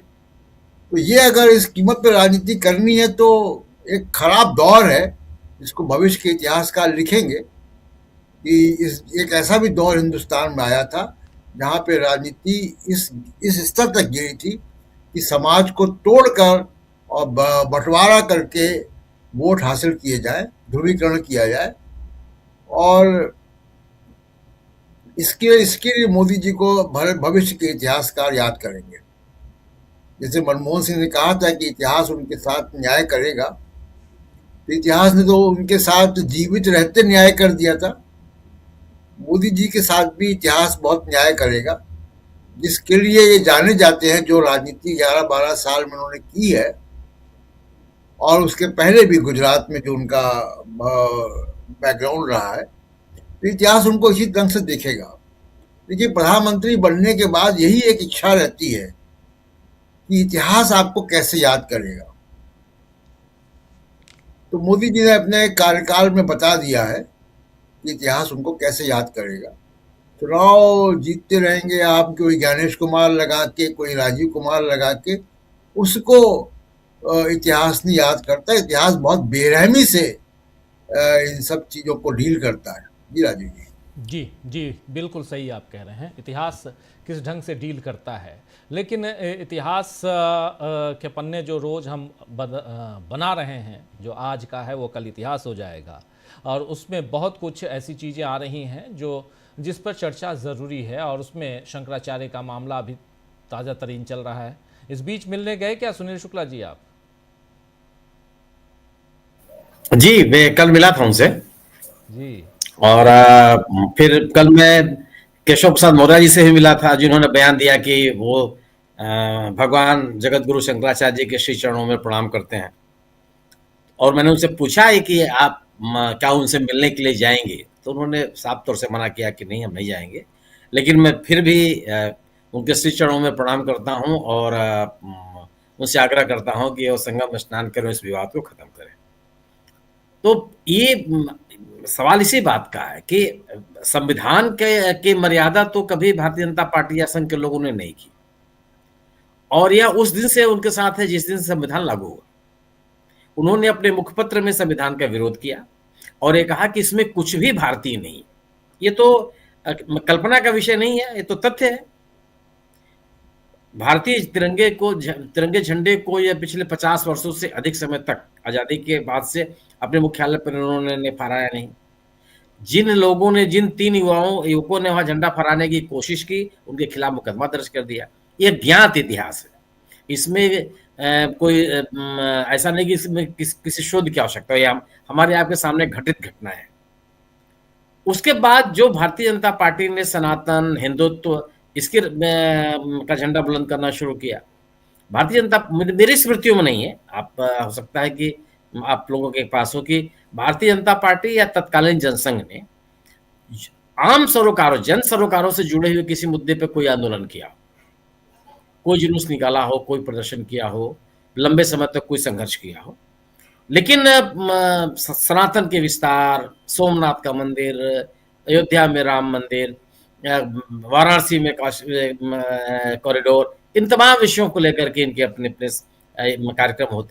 तो ये अगर इस कीमत पर राजनीति करनी है तो एक खराब दौर है, जिसको भविष्य के इतिहासकार लिखेंगे कि एक ऐसा भी दौर हिंदुस्तान में आया था जहाँ पे राजनीति इस स्तर तक गिरी थी कि समाज को तोड़कर और बंटवारा करके वोट हासिल किए जाए, ध्रुवीकरण किया जाए। और इसके लिए मोदी जी को भविष्य के इतिहासकार याद करेंगे। जैसे मनमोहन सिंह ने कहा था कि इतिहास उनके साथ न्याय करेगा, तो इतिहास ने तो उनके साथ जीवित रहते न्याय कर दिया था। मोदी जी के साथ भी इतिहास बहुत न्याय करेगा, जिसके लिए ये जाने जाते हैं, जो राजनीति 11-12 साल में उन्होंने की है और उसके पहले भी गुजरात में जो उनका बैकग्राउंड रहा है, तो इतिहास उनको इसी ढंग से देखेगा। देखिए, प्रधानमंत्री बनने के बाद यही एक इच्छा रहती है कि इतिहास आपको कैसे याद करेगा। तो मोदी जी ने अपने कार्यकाल में बता दिया है कि इतिहास उनको कैसे याद करेगा। चुनाव जीतते रहेंगे आप, कोई ज्ञानेश कुमार लगा के, कोई राजीव कुमार लगा के, उसको इतिहास नहीं याद करता। इतिहास बहुत बेरहमी से इन सब चीजों को डील करता है। जी राजीव जी। जी जी, बिल्कुल सही आप कह रहे हैं। इतिहास किस ढंग से डील करता है, लेकिन इतिहास के पन्ने जो रोज़ हम बना रहे हैं, जो आज का है वो कल इतिहास हो जाएगा, और उसमें बहुत कुछ ऐसी चीज़ें आ रही हैं जो जिस पर चर्चा ज़रूरी है, और उसमें शंकराचार्य का मामला अभी ताज़ा तरीन चल रहा है। इस बीच मिलने गए क्या सुनील शुक्ला जी आप? जी, मैं कल मिला था उनसे। जी। और फिर कल मैं केशव प्रसाद मौर्य जी से भी मिला था, जिन्होंने बयान दिया कि वो भगवान जगत गुरु शंकराचार्य जी के श्री चरणों में प्रणाम करते हैं। और मैंने उनसे पूछा है कि आप क्या उनसे मिलने के लिए जाएंगे, तो उन्होंने साफ तौर से मना किया कि नहीं, हम नहीं जाएंगे। लेकिन मैं फिर भी उनके श्री चरणों में प्रणाम करता हूं और उनसे आग्रह करता हूं कि वो संगम स्नान करें, इस विवाद को खत्म करें। तो ये सवाल इसी बात का है कि संविधान के मर्यादा तो कभी भारतीय जनता पार्टी या संघ के लोगों ने नहीं की, और यह उस दिन से उनके साथ है जिस दिन संविधान लागू हुआ। उन्होंने अपने मुखपत्र में संविधान का विरोध किया और ये कहा कि इसमें कुछ भी भारतीय नहीं। ये तो कल्पना का विषय नहीं है, ये तो तथ्य है। भारतीय तिरंगे झंडे को ये पिछले 50 वर्षों से अधिक समय तक, आजादी के बाद से, अपने मुख्यालय पर उन्होंने फहराया नहीं। जिन लोगों ने, जिन 3 युवकों ने वहां झंडा फहराने की कोशिश की, उनके खिलाफ मुकदमा दर्ज कर दिया। ये ज्ञात इतिहास है, इसमें कोई ऐसा नहीं कि इसमें किसी शोध की आवश्यकता है। हमारे आपके सामने घटित घटना है। उसके बाद जो भारतीय जनता पार्टी ने सनातन हिंदुत्व इसके का झंडा बुलंद करना शुरू किया, भारतीय जनता, मेरी स्मृतियों में नहीं है, आप हो सकता है कि आप लोगों के पास हो, कि भारतीय जनता पार्टी या तत्कालीन जनसंघ ने आम सरोकारों, जन सरोकारों से जुड़े हुए किसी मुद्दे पे कोई आंदोलन किया, कोई जुलूस निकाला हो, कोई प्रदर्शन किया हो, लंबे समय तक कोई संघर्ष किया हो। लेकिन सनातन के विस्तार, सोमनाथ का मंदिर, अयोध्या में राम मंदिर, वाराणसी में कॉरिडोर, इन तमाम विषयों को लेकर के इनके अपने कार्यक्रम होते हैं।